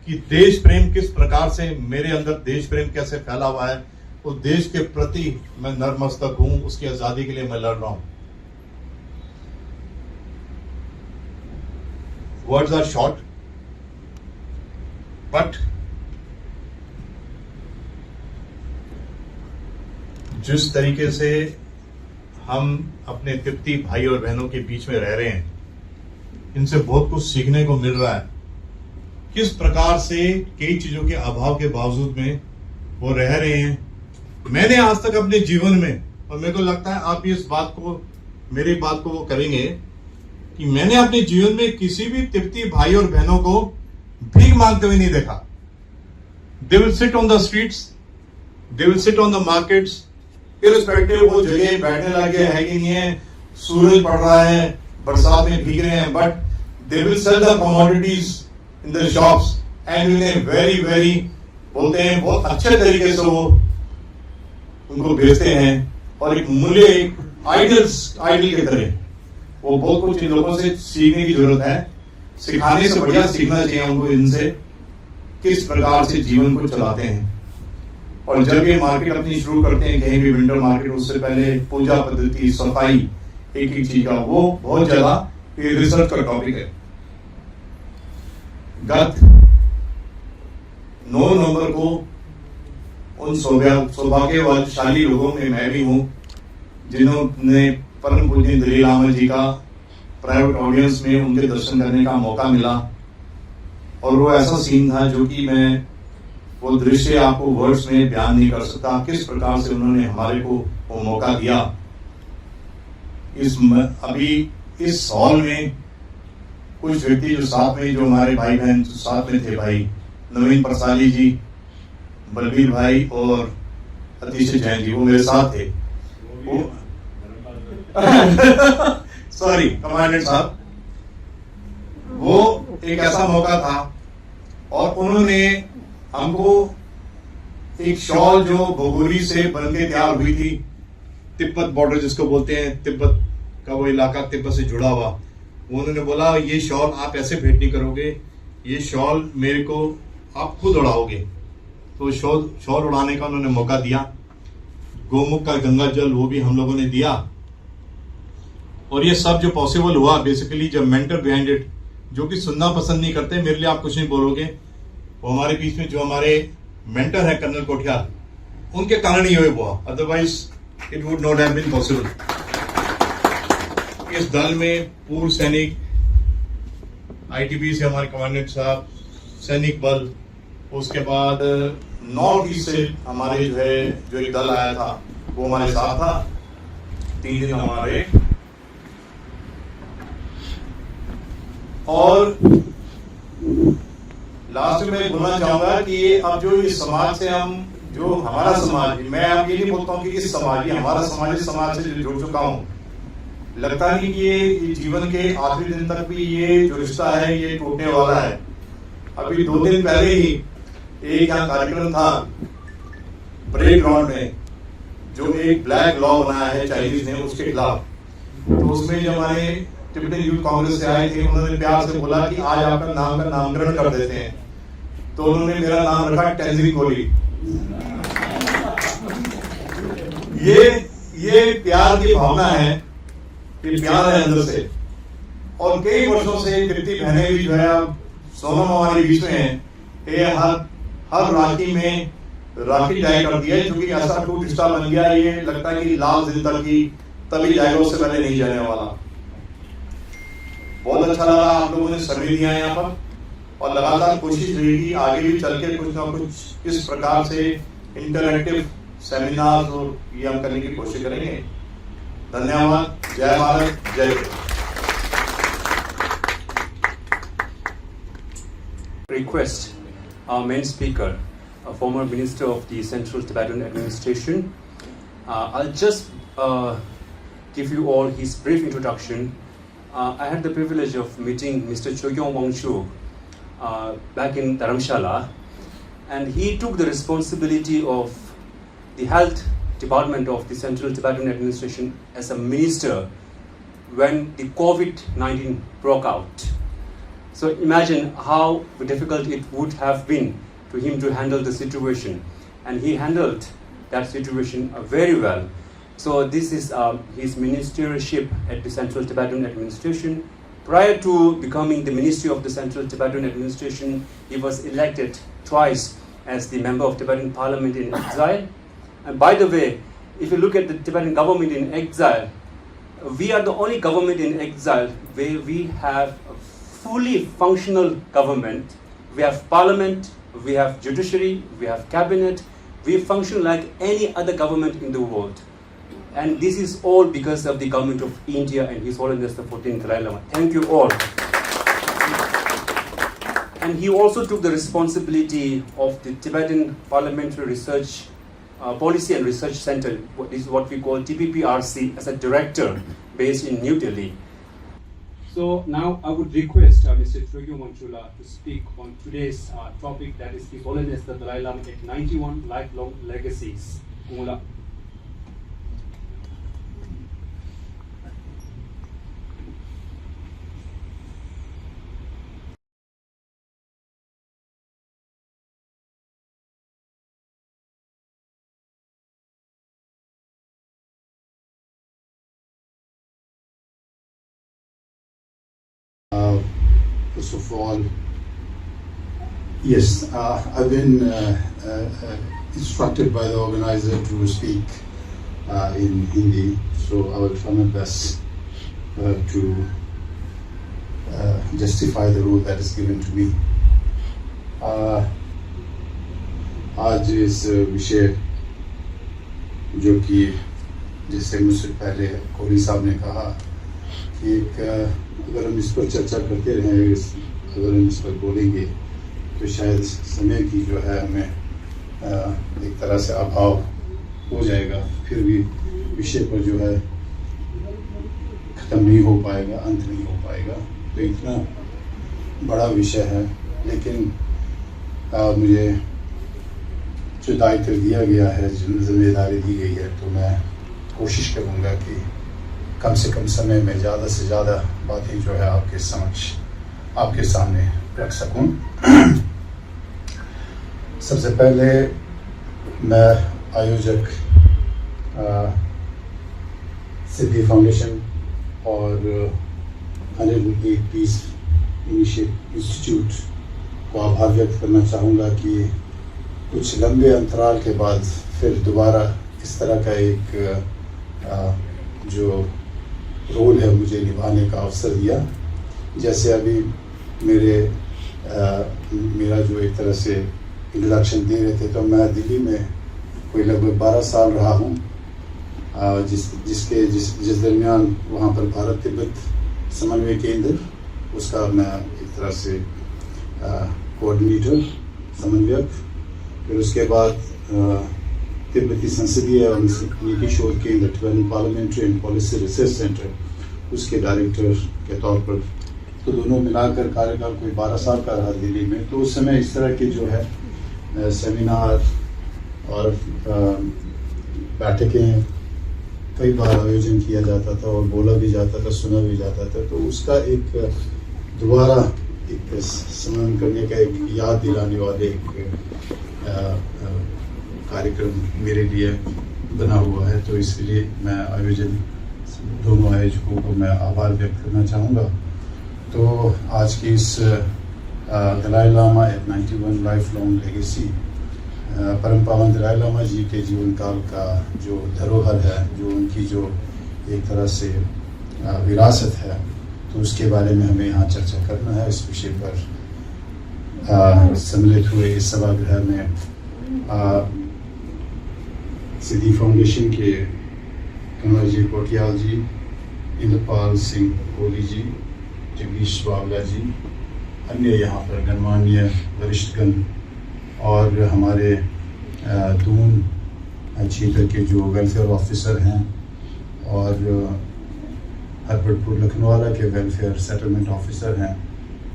कि देश प्रेम किस प्रकार से, मेरे अंदर देश प्रेम कैसे फैला हुआ है। उस देश के प्रति मैं नतमस्तक हूं, उसकी आजादी के लिए मैं लड़ रहा हूं। वर्ड्स आर शॉर्ट, बट जिस तरीके से हम अपने तिब्बती भाई और बहनों के बीच में रह रहे हैं, इनसे बहुत कुछ सीखने को मिल रहा है। किस प्रकार से कई चीजों के अभाव के बावजूद में वो रह रहे हैं। मैंने आज तक अपने जीवन में, और मेरे को लगता है आप भी इस बात को, मेरी बात को वो करेंगे, कि मैंने अपने जीवन में किसी भी तिब्बती भाई और बहनों को भीख मांगते हुए नहीं देखा। They will sit on the streets, they will sit on the markets, irrespective वो जगह बैठने लगे है कि नहीं है, सूरज पड़ रहा है, बरसात में भीग रहे हैं, but they will sell the commodities in the shops and in a very very बोलते हैं बहुत अच्छे तरीके से वो उनको भेजते हैं और एक मूल्य एक आइडल की तरह वो बहुत कुछ इन लोगों से सीखने की जरूरत है। सिखाने से बढ़िया सीखना चाहिए उनको इनसे किस प्रकार से जीवन को चलाते हैं। और जब ये मार्केट अपनी शुरू करते हैं कहीं भी विंटर मार्केट, उससे पहले पूजा पद्धति, सफाई, एक एक चीज का वो बहुत ज्यादा ये रिसर्च का टॉपिक है। गत 9 नवंबर को उन सौभाग्यशाली लोगों में मैं भी हूं जिन्होंने परम पूज्य दलाई लामा जी का प्राइवेट ऑडियंस में उनके दर्शन करने का मौका मिला। और वो ऐसा सीन था जो कि मैं वो दृश्य आपको वर्ड्स में बयान नहीं कर सकता, किस प्रकार से उन्होंने हमारे को वो मौका दिया। अभी इस हॉल में कुछ व्यक्ति जो साथ में, जो हमारे भाई बहन जो साथ में थे, भाई नवीन प्रसादी जी, बलबीर भाई और अतिश जैन जी, वो मेरे साथ थे। वो सॉरी कमांडेंट साहब, वो एक ऐसा मौका था और उन्होंने हमको एक शॉल जो भगोरी से बन के तैयार हुई थी, तिब्बत बॉर्डर जिसको बोलते हैं, तिब्बत का वो इलाका तिब्बत से जुड़ा हुआ, उन्होंने बोला ये शॉल आप ऐसे भेंट नहीं करोगे, ये शॉल मेरे को आप खुद उड़ाओगे। तो शॉल उड़ाने का उन्होंने मौका दिया। गोमुख का गंगा जल वो भी हम लोगों ने दिया। और ये सब जो पॉसिबल हुआ बेसिकली जब मेंटर बिहाइंड इट, जो कि सुनना पसंद नहीं करते, मेरे लिए आप कुछ नहीं बोलोगे, वो हमारे बीच में जो हमारे मेंटर है कर्नल कोठियाल, उनके कारण ही हुआ, otherwise it would not have been possible. इस दल में पूर्व सैनिक, आईटीबी से हमारे कमांडेंट साहब, सैनिक बल, उसके बाद नॉर्थ ईस्ट से हमारे जो एक दल आया था वो हमारे साथ था 3 दिन हमारे। और लास्ट में बोलना चाहूंगा कि ये अब जो इस समाज से हम, जो हमारा समाज, मैं अब ये नहीं बोलता हूँ कि इस समाज, ये हमारा समाज, इस समाज से जुड़ चुका हूँ, लगता नहीं कि ये जीवन के आखिरी दिन तक भी ये जो रिश्ता है ये टूटने वाला है। अभी 2 दिन पहले ही एक यहाँ कार्यक्रम था परेड ग्राउंड में, जो एक ब्लैक लॉ बनाया है चाइनीज ने उसके खिलाफ। तो उसमें जो हमारे टिबेटन यूथ कांग्रेस से आए थे, उन्होंने प्यार से बोला कि आज आपका नाम का नामकरण कर देते हैं। तो उन्होंने मेरा नाम रखा टेंजिंग कोहली। ये प्यार की भावना है, ये प्यार है अंदर से। और कई वर्षों से कृति बहनें भी जो है सोनम हमारे बीच में है, ये हर राखी में राखी तय कर दिया है, क्योंकि ऐसा टूट रिश्ता बन गया, ये लगता है कि लाल दिन तक ही तभी जाएगा, उससे पहले नहीं जाने वाला। बहुत अच्छा लगा आप लोगों ने सर्वे दिया है यहाँ पर, और लगातार कोशिश रहेगी आगे भी चल के कुछ ना कुछ इस प्रकार से इंटरएक्टिव सेमिनार और ये हम करने की कोशिश करेंगे। धन्यवाद। जय भारत, जय Hind. Request our main speaker, a former minister of the Central Tibetan Administration. I'll just give you all his brief introduction. I had the privilege of meeting Mr. Chogyong Wangchuk back in Dharamshala, and he took the responsibility of the health department of the Central Tibetan Administration as a minister when the COVID-19 broke out. So imagine how difficult it would have been to him to handle the situation, and he handled that situation very well. So this is his ministership at the Central Tibetan Administration. Prior to becoming the Ministry of the Central Tibetan Administration, he was elected twice as the member of Tibetan Parliament in exile. And by the way, if you look at the Tibetan government in exile, we are the only government in exile where we have a fully functional government. We have parliament, we have judiciary, we have cabinet. We function like any other government in the world. And this is all because of the government of India and His Holiness the 14th Dalai Lama. Thank you all. And he also took the responsibility of the Tibetan Parliamentary Research Policy and Research Center. This is what we call TPPRC, as a director based in New Delhi. So now I would request Mr. Chogyo Manchula to speak on today's topic, that is His Holiness the Dalai Lama at 91 Lifelong Legacies. Kumula. First of all, yes, I've been instructed by the organizer to speak in Hindi, so I will try my best to justify the role that is given to me. आज इस विषय जो कि जिससे मुझसे पहले कोहली साहब ने कहा कि एक अगर हम इस पर चर्चा करते रहें, अगर हम इस पर बोलेंगे तो शायद समय की जो है हमें एक तरह से अभाव हो जाएगा, फिर भी विषय पर जो है ख़त्म नहीं हो पाएगा, अंत नहीं हो पाएगा। तो इतना बड़ा विषय है, लेकिन मुझे जो दायित्व दिया गया है, जो जिम्मेदारी दी गई है, तो मैं कोशिश करूँगा कि कम से कम समय में ज़्यादा से ज़्यादा बातें जो है आपके समक्ष, आपके सामने रख सकूं। सबसे पहले मैं आयोजक सिद्धि फाउंडेशन और 108 पीस इंस्टीट्यूट को आभार व्यक्त करना चाहूँगा कि कुछ लंबे अंतराल के बाद फिर दोबारा इस तरह का एक जो रोल है मुझे निभाने का अवसर दिया। जैसे अभी मेरा जो एक तरह से इंट्रोडक्शन दे रहे थे, तो मैं दिल्ली में कोई लगभग 12 साल रहा हूँ, जिस दरमियान वहाँ पर भारत तिब्बत समन्वय केंद्र, उसका मैं एक तरह से कोऑर्डिनेटर, समन्वयक, फिर उसके बाद तिब्बती संसदीय और नीति शोध केंद्र, Tibetan parliamentary and policy research centre, उसके डायरेक्टर के तौर पर, तो दोनों मिलाकर कार्यकाल कोई 12 साल का रहा दिल्ली में। तो उस समय इस तरह के जो है सेमिनार और बैठकें कई बार आयोजन किया जाता था और बोला भी जाता था, सुना भी जाता था। तो उसका एक दोबारा एक स्मरण करने का, एक याद दिलाने वाले एक कार्यक्रम मेरे लिए बना हुआ है। तो इसलिए मैं दोनों आयोजकों को मैं आभार व्यक्त करना चाहूँगा। तो आज की इस Dalai Lama at 91 life long legacy, परम पावन दलाई लामा जी के जीवन काल का जो धरोहर है, जो उनकी जो एक तरह से विरासत है, तो उसके बारे में हमें यहाँ चर्चा करना है। इस विषय पर सम्मिलित हुए इस सभागृह में सिद्धि फाउंडेशन के कन्वरजी कोटियाल जी, इंद्रपाल सिंह कोहली जी, जगदीश वावला जी, अन्य यहाँ पर गणमान्य वरिष्ठगण और हमारे दून क्षेत्र के जो वेलफेयर ऑफिसर हैं और हरबटपुर लखनवाला के वेलफेयर सेटलमेंट ऑफिसर हैं,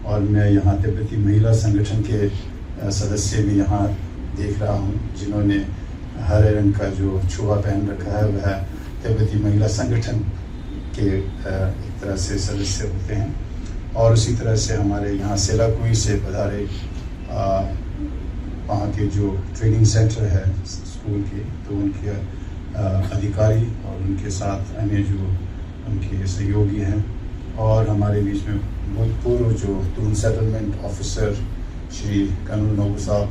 और मैं यहाँ तिब्बती महिला संगठन के सदस्य भी यहाँ देख रहा हूँ, जिन्होंने हरे रंग का जो छुआ पहन रखा है, वह तिब्बती महिला संगठन के एक तरह से सदस्य होते हैं। और उसी तरह से हमारे यहाँ सेलाकुई से पधारे वहाँ के जो ट्रेनिंग सेंटर है स्कूल के, तो उनके अधिकारी और उनके साथ अन्य जो उनके सहयोगी हैं, और हमारे बीच में भूतपूर्व जो दून सेटलमेंट ऑफिसर श्री कानून नोबू साहब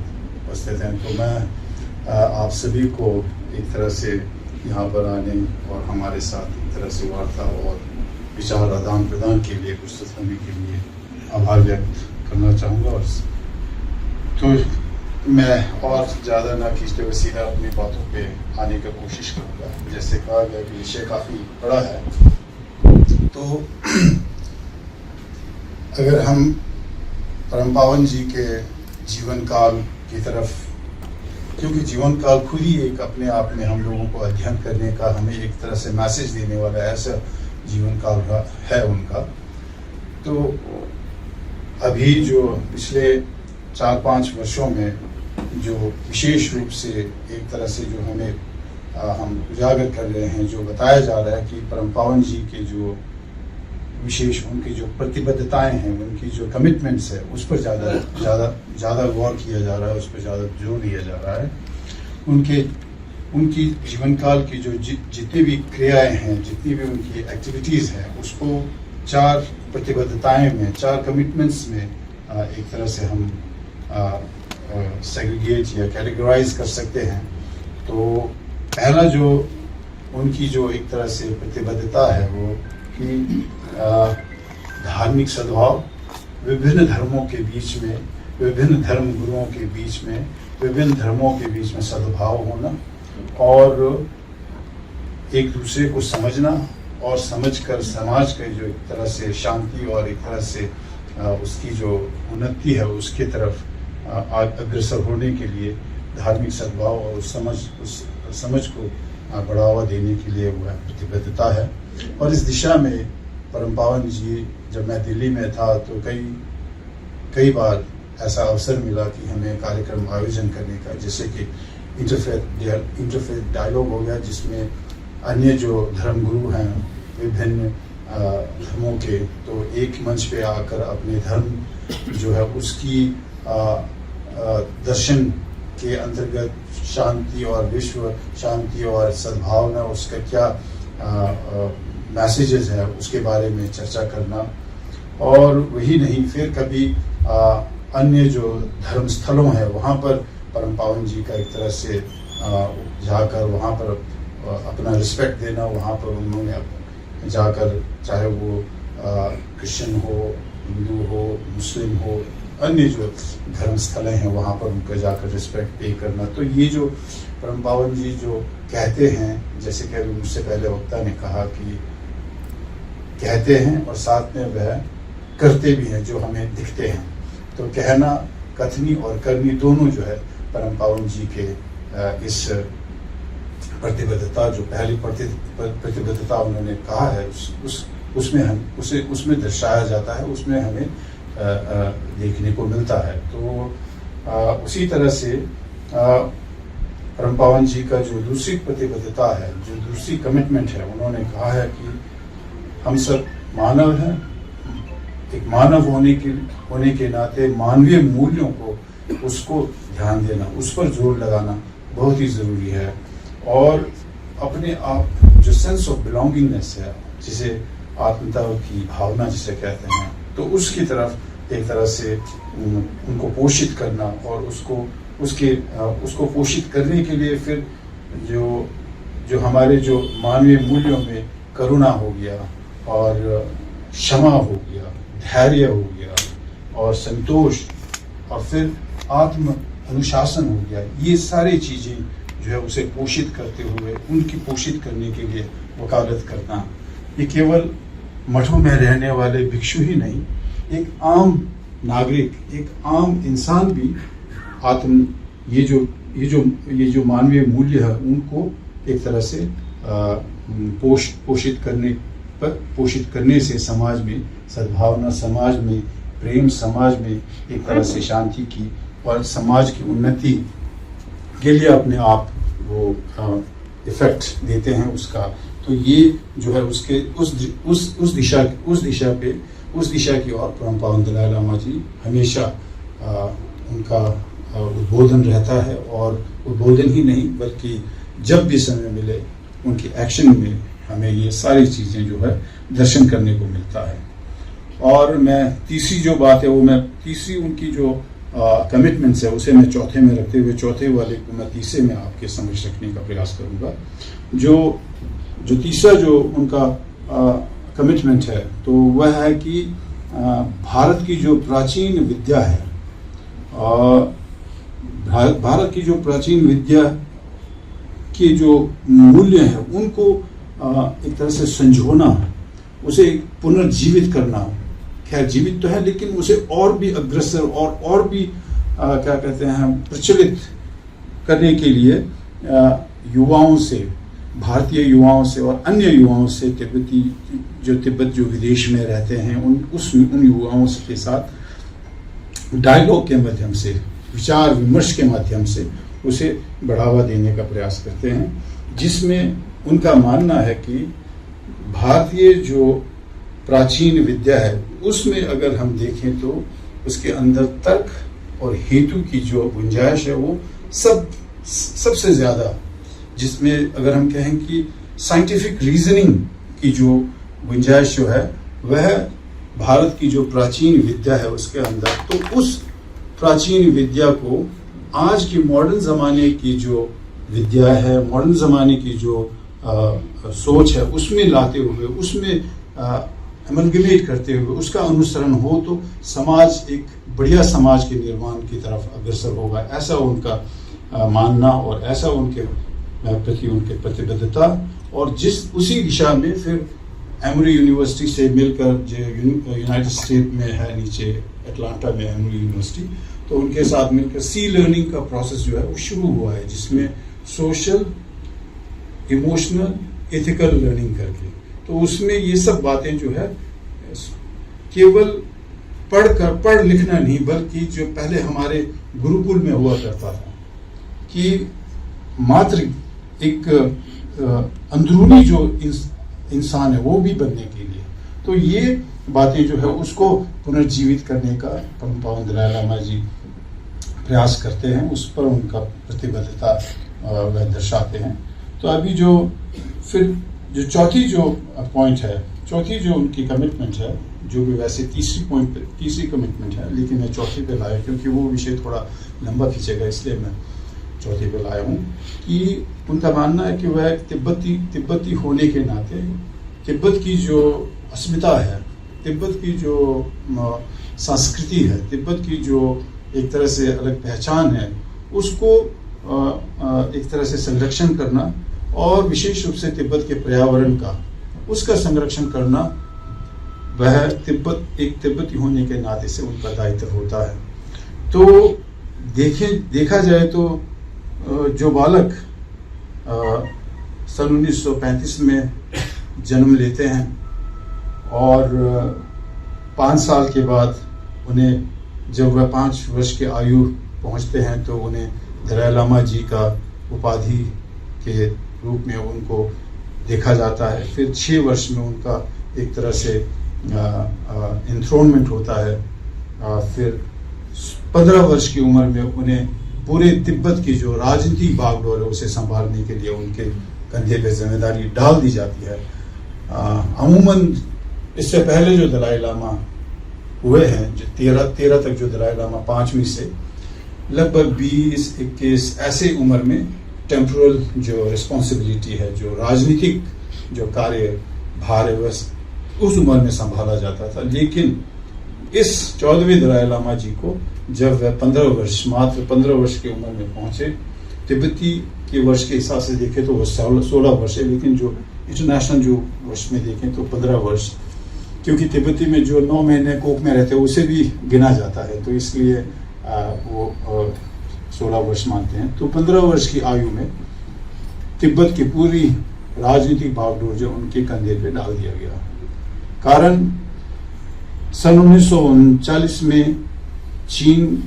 उपस्थित हैं। तो मैं आप सभी को एक तरह से यहाँ पर आने और हमारे साथ एक तरह से वार्ता और विचार आदान प्रदान के लिए, प्रस्तुत होने के लिए आभार व्यक्त करना चाहूँगा। और तो मैं और ज़्यादा ना खींचते हुए सीधा अपनी बातों पे आने का कोशिश करूँगा। जैसे कहा गया कि विषय काफ़ी बड़ा है, तो अगर हम परम पावन जी के जीवन काल की तरफ, क्योंकि जीवन काल खुद ही एक अपने आप में हम लोगों को अध्ययन करने का, हमें एक तरह से मैसेज देने वाला ऐसा जीवन काल है उनका, तो अभी जो पिछले 4-5 वर्षों में जो विशेष रूप से एक तरह से जो हमें हम उजागर कर रहे हैं, जो बताया जा रहा है कि परम पावन जी के जो विशेष उनकी जो प्रतिबद्धताएं हैं, उनकी जो कमिटमेंट्स है, उस पर ज़्यादा गौर किया जा रहा है, उस पर ज़्यादा जोर दिया जा रहा है। उनकी जीवन काल की जो जितनी भी क्रियाएं हैं, जितनी भी उनकी एक्टिविटीज़ हैं, उसको 4 प्रतिबद्धताएं में, 4 कमिटमेंट्स में एक तरह से हम सेग्रीगेट या कैटेगराइज कर सकते हैं। तो पहला जो उनकी जो एक तरह से प्रतिबद्धता है वो कि धार्मिक सद्भाव, विभिन्न धर्मों के बीच में, विभिन्न धर्म गुरुओं के बीच में, विभिन्न धर्मों के बीच में सद्भाव होना और एक दूसरे को समझना और समझकर समाज के जो एक तरह से शांति और एक तरह से उसकी जो उन्नति है उसके तरफ अग्रसर होने के लिए धार्मिक सद्भाव और उस समझ को बढ़ावा देने के लिए वह प्रतिबद्धता है। और इस दिशा में परम पावन जी, जब मैं दिल्ली में था तो कई बार ऐसा अवसर मिला कि हमें कार्यक्रम आयोजन करने का, जैसे कि इंटरफेथ डायलॉग हो गया, जिसमें अन्य जो धर्मगुरु हैं विभिन्न धर्मों के, तो एक मंच पे आकर अपने धर्म जो है उसकी दर्शन के अंतर्गत शांति और विश्व शांति और सद्भावना, उसका क्या मैसेजेस है उसके बारे में चर्चा करना। और वही नहीं, फिर कभी अन्य जो धर्म स्थलों हैं वहाँ पर परम पावन जी का एक तरह से जाकर वहाँ पर अपना रिस्पेक्ट देना, वहाँ पर उन्होंने जाकर, चाहे वो क्रिश्चियन हो, हिंदू हो, मुस्लिम हो, अन्य जो धर्म स्थलें हैं वहाँ पर उनको जाकर रिस्पेक्ट पे करना। तो ये जो परम पावन जी जो कहते हैं, जैसे कि मुझसे पहले वक्ता ने कहा कि कहते हैं और साथ में वह करते भी हैं जो हमें दिखते हैं। तो कहना, कथनी और करनी दोनों जो है परम पावन जी के इस प्रतिबद्धता, जो पहली प्रतिबद्धता उन्होंने कहा है, उसमें दर्शाया जाता है, उसमें हमें देखने को मिलता है। तो उसी तरह से परम पावन जी का जो दूसरी प्रतिबद्धता है, जो दूसरी कमिटमेंट है, उन्होंने कहा है कि हम सब मानव हैं, एक मानव होने के नाते मानवीय मूल्यों को, उसको ध्यान देना, उस पर जोर लगाना बहुत ही ज़रूरी है। और अपने आप जो सेंस ऑफ बिलोंगिंगनेस है, जिसे आत्मता की भावना जिसे कहते हैं, तो उसकी तरफ एक तरह से उनको पोषित करना और उसको पोषित करने के लिए फिर जो हमारे जो मानवीय मूल्यों में करुणा हो गया और क्षमा हो गया, धैर्य हो गया और संतोष और फिर आत्म अनुशासन हो गया, ये सारी चीज़ें जो है उसे पोषित करते हुए उनकी पोषित करने के लिए वकालत करना। ये केवल मठों में रहने वाले भिक्षु ही नहीं, एक आम नागरिक, एक आम इंसान भी ये जो मानवीय मूल्य है उनको एक तरह से पोषित करने से समाज में सद्भावना, समाज में प्रेम, समाज में एक तरह से शांति की और समाज की उन्नति के लिए अपने आप वो इफेक्ट देते हैं उसका। तो ये जो है उसके उस दिशा की ओर परम पावन दलाई लामा जी हमेशा उनका उद्बोधन रहता है। और उद्बोधन ही नहीं बल्कि जब भी समय मिले उनकी एक्शन में हमें ये सारी चीज़ें जो है दर्शन करने को मिलता है। और मैं तीसरी जो बात है वो मैं तीसरी उनकी जो कमिटमेंट्स है उसे मैं चौथे में रखते हुए चौथे वाले को मैं तीसरे में आपके समझ रखने का प्रयास करूँगा। जो तीसरा जो उनका कमिटमेंट है तो वह है कि भारत की जो प्राचीन विद्या है, भारत की जो प्राचीन विद्या के जो मूल्य हैं उनको एक तरह से संजोना, उसे पुनर्जीवित करना। खैर जीवित तो है लेकिन उसे और भी अग्रसर और भी क्या कहते हैं प्रचलित करने के लिए युवाओं से, भारतीय युवाओं से और अन्य युवाओं से तिब्बत जो विदेश में रहते हैं उन युवाओं के साथ डायलॉग के माध्यम से, विचार विमर्श के माध्यम से उसे बढ़ावा देने का प्रयास करते हैं, जिसमें उनका मानना है कि भारतीय जो प्राचीन विद्या है उसमें अगर हम देखें तो उसके अंदर तर्क और हेतु की जो गुंजाइश है वो सबसे ज़्यादा, जिसमें अगर हम कहें कि साइंटिफिक रीजनिंग की जो गुंजाइश जो है वह भारत की जो प्राचीन विद्या है उसके अंदर, तो उस प्राचीन विद्या को आज की मॉडर्न ज़माने की जो विद्या है, मॉडर्न ज़माने की जो सोच है उसमें लाते हुए, उसमें एमलगमेट करते हुए उसका अनुसरण हो तो समाज एक बढ़िया समाज के निर्माण की तरफ अग्रसर होगा, ऐसा उनका मानना और ऐसा उनके प्रति उनके प्रतिबद्धता। और उसी दिशा में फिर एमरी यूनिवर्सिटी से मिलकर जो यूनाइटेड स्टेट में है नीचे एटलांटा में एमरी यूनिवर्सिटी, तो उनके साथ मिलकर सी लर्निंग का प्रोसेस जो है वो शुरू हुआ है, जिसमें सोशल, इमोशनल, एथिकल लर्निंग करके, तो उसमें ये सब बातें जो है केवल पढ़ लिखना नहीं, बल्कि जो पहले हमारे गुरुकुल में हुआ करता था कि मात्र एक अंदरूनी जो इंसान है वो भी बनने के लिए, तो ये बातें जो है उसको पुनर्जीवित करने का परम पावन दलाई लामा जी प्रयास करते हैं, उस पर उनका प्रतिबद्धता वह दर्शाते हैं। तो अभी जो फिर जो चौथी जो पॉइंट है, चौथी जो उनकी कमिटमेंट है, जो भी वैसे तीसरी कमिटमेंट है, लेकिन मैं चौथी पे लाया क्योंकि वो विषय थोड़ा लंबा खींचेगा, इसलिए मैं चौथी पे लाया हूँ कि उनका मानना है कि वह तिब्बती होने के नाते तिब्बत की जो अस्मिता है, तिब्बत की जो संस्कृति है, तिब्बत की जो एक तरह से अलग पहचान है, उसको एक तरह से संरक्षण करना और विशेष रूप से तिब्बत के पर्यावरण का उसका संरक्षण करना, वह तिब्बती होने के नाते से उनका दायित्व होता है। तो देखा जाए तो जो बालक सन 1935 में जन्म लेते हैं और 5 साल के बाद उन्हें जब वह 5 वर्ष के आयु पहुंचते हैं तो उन्हें दलाई लामा जी का उपाधि के रूप में उनको देखा जाता है। फिर 6 वर्ष में उनका एक तरह से एंथ्रोनमेंट होता है। फिर 15 वर्ष की उम्र में उन्हें पूरे तिब्बत की जो राजनीतिक बागडोर है उसे संभालने के लिए उनके कंधे पे जिम्मेदारी डाल दी जाती है। अमूमन इससे पहले जो दलाई लामा हुए हैं, जो 13 तक जो दलाई लामा 5वीं से लगभग 20-21 ऐसे उम्र में टेम्पोरल जो रिस्पॉन्सिबिलिटी है, जो राजनीतिक जो कार्य भार है, वह उस उम्र में संभाला जाता था। लेकिन इस 14वें दलाई लामा जी को जब वह मात्र 15 वर्ष की उम्र में पहुंचे, तिब्बती के वर्ष के हिसाब से देखें तो वह 16 वर्ष है, लेकिन जो इंटरनेशनल जो वर्ष में देखें तो 15 वर्ष, क्योंकि तिब्बती में जो 9 महीने कोख में रहते हैं उसे भी गिना जाता है, तो इसलिए वो 16 वर्ष मानते हैं। तो 15 वर्ष की आयु में तिब्बत की पूरी राजनीतिक भागडोर जो उनके कंधे पे डाल दिया गया। कारण सन 1939 में चीन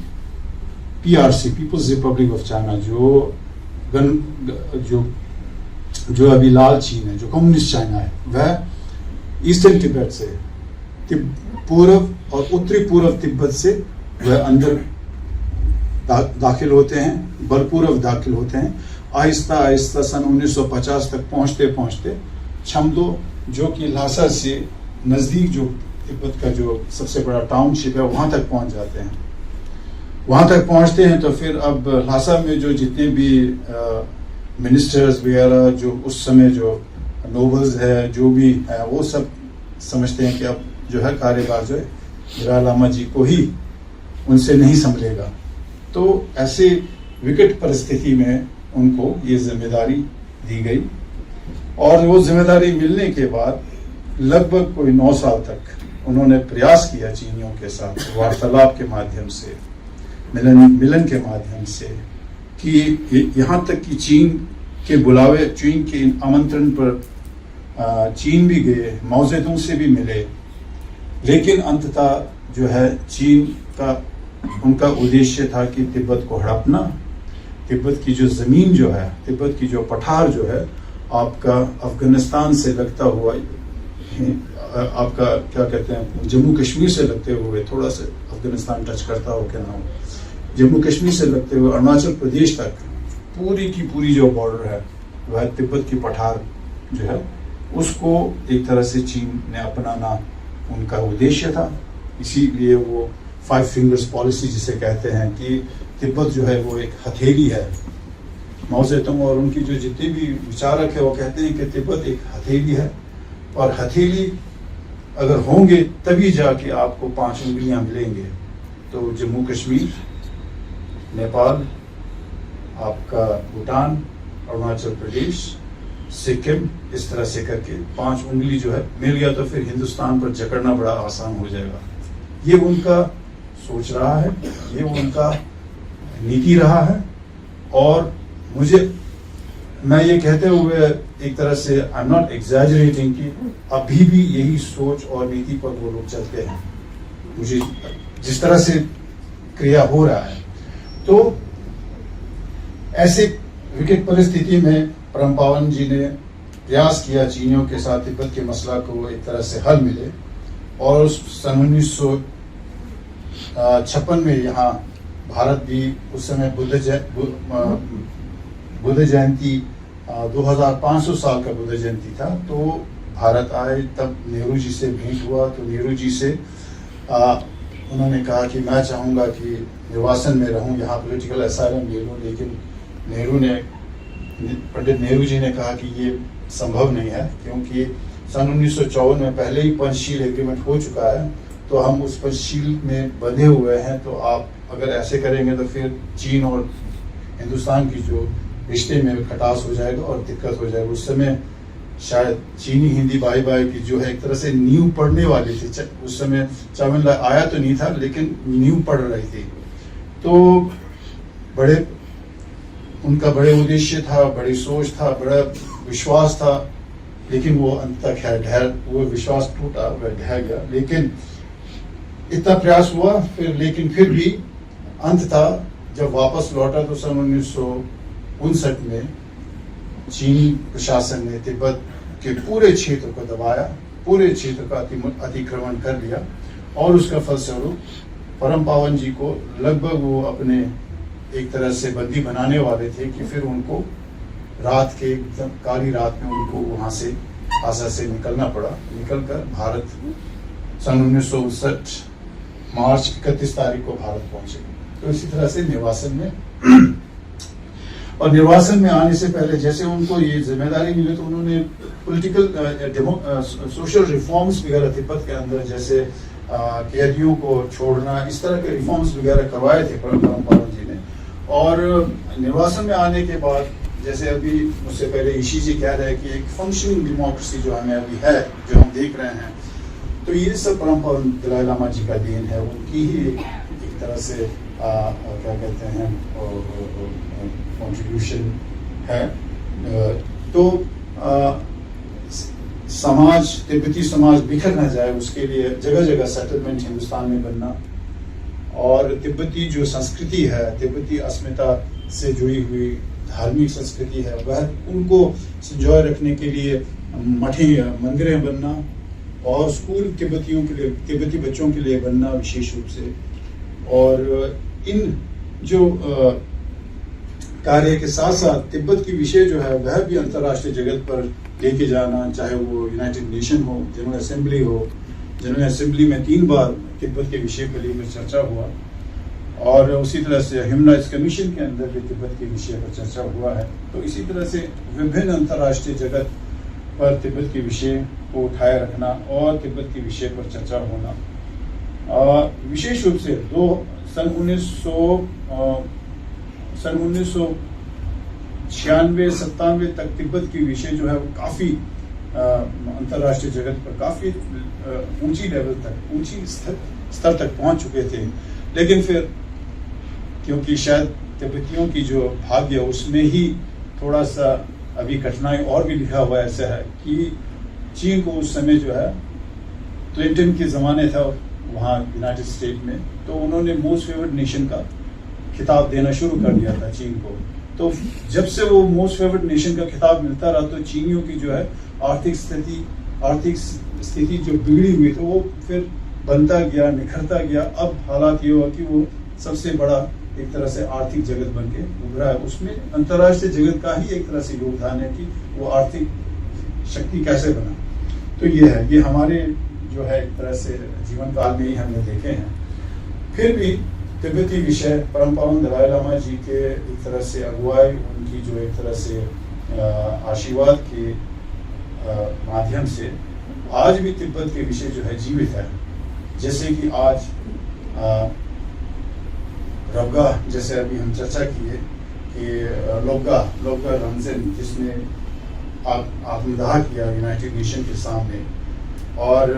PRC, people's republic of China, जो अभी लाल चीन है, जो कम्युनिस्ट चाइना है, वह ईस्टर्न तिब्बत से, पूर्व और उत्तरी पूर्व तिब्बत से वह अंदर दाखिल होते हैं, बलपूर्वक दाखिल होते हैं। आहिस्ता आहिस्ता सन 1950 तक पहुंचते पहुंचते छमदो, जो कि ल्हासा से नज़दीक जो तिब्बत का जो सबसे बड़ा टाउनशिप है, वहाँ तक पहुँच जाते हैं। वहाँ तक पहुँचते हैं तो फिर अब ल्हासा में जो जितने भी मिनिस्टर्स वगैरह जो उस समय जो नोबल्स है, जो भी है, वो सब समझते हैं कि अब जो है कार्यभार जो है दलाई लामा जी को ही, उनसे नहीं संभलेगा। तो ऐसे विकट परिस्थिति में उनको ये जिम्मेदारी दी गई और वो जिम्मेदारी मिलने के बाद लगभग कोई 9 साल तक उन्होंने प्रयास किया चीनियों के साथ वार्तालाप के माध्यम से, मिलन के माध्यम से, कि यहाँ तक कि चीन के बुलावे, चीन के आमंत्रण पर चीन भी गए, माओ ज़ेडुंग से भी मिले, लेकिन अंततः जो है चीन का उनका उद्देश्य था कि तिब्बत को हड़पना, तिब्बत की जो ज़मीन जो है, तिब्बत की जो पठार जो है आपका अफगानिस्तान से लगता हुआ, आपका क्या कहते हैं, जम्मू कश्मीर से लगते हुए, थोड़ा सा अफगानिस्तान टच करता हो क्या ना हो, जम्मू कश्मीर से लगते हुए अरुणाचल प्रदेश तक पूरी की पूरी जो बॉर्डर है वह तिब्बत की पठार जो है उसको एक तरह से चीन ने अपनाना उनका उद्देश्य था। इसीलिए वो 5 फिंगर्स पॉलिसी जिसे कहते हैं कि तिब्बत जो है वो एक हथेली है। माओ ज़ेडुंग और उनकी जो जितने भी विचारक है वो कहते हैं कि तिब्बत एक हथेली है, और हथेली अगर होंगे तभी जाके आपको 5 उंगलियां मिलेंगे। तो जम्मू कश्मीर, नेपाल, आपका भूटान, अरुणाचल प्रदेश, सिक्किम, इस तरह से करके 5 उंगली जो है मिल गया तो फिर हिंदुस्तान पर जकड़ना बड़ा आसान हो जाएगा। ये उनका सोच रहा है, ये उनका नीति रहा है। और मैं ये कहते हुए एक तरह से आई एम नॉट एग्जैजरेटिंग कि अभी भी यही सोच और नीति पर वो लोग चलते हैं, मुझे जिस तरह से क्रिया हो रहा है। तो ऐसे विकट परिस्थिति में परम पावन जी ने प्रयास किया चीनियों के साथ तिब्बत के मसला को एक तरह से हल मिले, और सन 1956 में यहाँ भारत भी उस समय बुद्ध जयंती 2500 साल का बुद्ध जयंती था, तो भारत आए, तब नेहरू जी से भेंट हुआ। तो नेहरू जी से उन्होंने कहा कि मैं चाहूँगा कि निर्वासन में रहूँ, यहाँ पॉलिटिकल असाइलम ले लूँ, लेकिन पंडित नेहरू जी ने कहा कि ये संभव नहीं है, क्योंकि सन 1954 में पहले ही पंचशील एग्रीमेंट हो चुका है, तो हम उस पंचशील में बंधे हुए हैं। तो आप अगर ऐसे करेंगे तो फिर चीन और हिंदुस्तान की जो रिश्ते में खटास हो जाएगा और दिक्कत हो जाएगी। उस समय शायद चीनी हिंदी भाई भाई की जो है एक तरह से नींव पड़ने वाली थी। उस समय चावला आया तो नहीं था, लेकिन नींव पड़ रही थी। तो उनका बड़े उद्देश्य था, बड़ी सोच था, बड़ा विश्वास था, लेकिन वो अंत तक वो विश्वास टूटा, वह ढह गया। लेकिन इतना प्रयास हुआ लेकिन फिर भी अंत था। जब वापस लौटा तो सन 1959 में चीनी प्रशासन ने तिब्बत के पूरे क्षेत्र को दबाया, पूरे क्षेत्र का अतिक्रमण कर लिया, और उसका फलस्वरूप परम पावन जी को लगभग वो अपने एक तरह से बंदी बनाने वाले थे कि फिर उनको रात के एकदम काली रात में उनको वहां से आशा से निकलना पड़ा। निकलकर भारत सन 1959 मार्च 31 तारीख को भारत पहुंचे। तो इसी तरह से निर्वासन में और निर्वासन में आने से पहले जैसे उनको ये जिम्मेदारी मिली, तो उन्होंने पॉलिटिकल सोशल रिफॉर्म्स वगैरह तिब्बत के अंदर, जैसे कैदियों को छोड़ना, इस तरह के रिफॉर्म्स वगैरह करवाए थे परम पावन जी ने। और निर्वासन में आने के बाद, जैसे अभी मुझसे पहले ईशी जी कह रहे हैं कि एक फंक्शनिंग डेमोक्रेसी जो हमें अभी है, जो हम देख रहे हैं, तो ये सब परम पावन दलाई लामा जी का देन है, उनकी ही एक तरह से क्या कहते हैं कंट्रीब्यूशन है। तो समाज, तिब्बती समाज बिखर न जाए, उसके लिए जगह जगह सेटलमेंट हिंदुस्तान में बनना, और तिब्बती जो संस्कृति है, तिब्बती अस्मिता से जुड़ी हुई धार्मिक संस्कृति है, वह उनको संजोए रखने के लिए मठें, मंदिरें बनना, और स्कूल तिब्बतियों के लिए, तिब्बती बच्चों के लिए बनना विशेष रूप से। और इन जो कार्य के साथ साथ तिब्बत की विषय जो है वह भी अंतर्राष्ट्रीय जगत पर लेके जाना, चाहे वो यूनाइटेड नेशन हो, जनरल असेंबली हो। जनरल असेंबली में 3 बार तिब्बत के विषय पर लेकर चर्चा हुआ, और उसी तरह से ह्यूमन राइट्स कमीशन के अंदर भी तिब्बत के विषय पर चर्चा हुआ है। तो इसी तरह से विभिन्न अंतर्राष्ट्रीय जगत पर तिब्बत के विषय को उठाए रखना और तिब्बत के विषय पर चर्चा होना, विशेष रूप से सन 1996-97 तक तिब्बत की विषय जो है वो काफ़ी अंतर्राष्ट्रीय जगत पर काफ़ी ऊंची लेवल तक, ऊंची स्तर तक पहुंच चुके थे। लेकिन फिर क्योंकि शायद तिब्बतियों की जो भाग्य उसमें ही थोड़ा सा अभी कठिनाई और भी लिखा हुआ ऐसा है कि चीन को उस समय जो है क्लिंटन के ज़माने था वहाँ यूनाइटेड स्टेट में, तो उन्होंने मोस्ट फेवर्ड नेशन का खिताब देना शुरू कर दिया था चीन को। तो जब से वो मोस्ट फेवर्ड नेशन का खिताब मिलता रहा तो चीनियों की जो है आर्थिक स्थिति जो बिगड़ी हुई तो वो फिर बनता गया, निखरता गया। अब हालात ये हुआ कि वो सबसे बड़ा एक तरह से आर्थिक जगत बन के उभरा है। उसमें अंतर्राष्ट्रीय जगत का ही एक तरह से योगदान है कि वो आर्थिक शक्ति कैसे बना। तो ये है, ये हमारे जो है एक तरह से जीवन काल में ही हमने देखे हैं। फिर भी तिब्बती विषय परम पावन दलाई लामा जी के एक तरह से अगुवाई, उनकी जो एक तरह से आशीर्वाद के माध्यम से आज भी तिब्बत के विषय जो है जीवित है। जैसे कि आज रबगा, जैसे अभी हम चर्चा किए कि लोगा रमजन जिसने आत्मदाह किया यूनाइटेड नेशन के सामने, और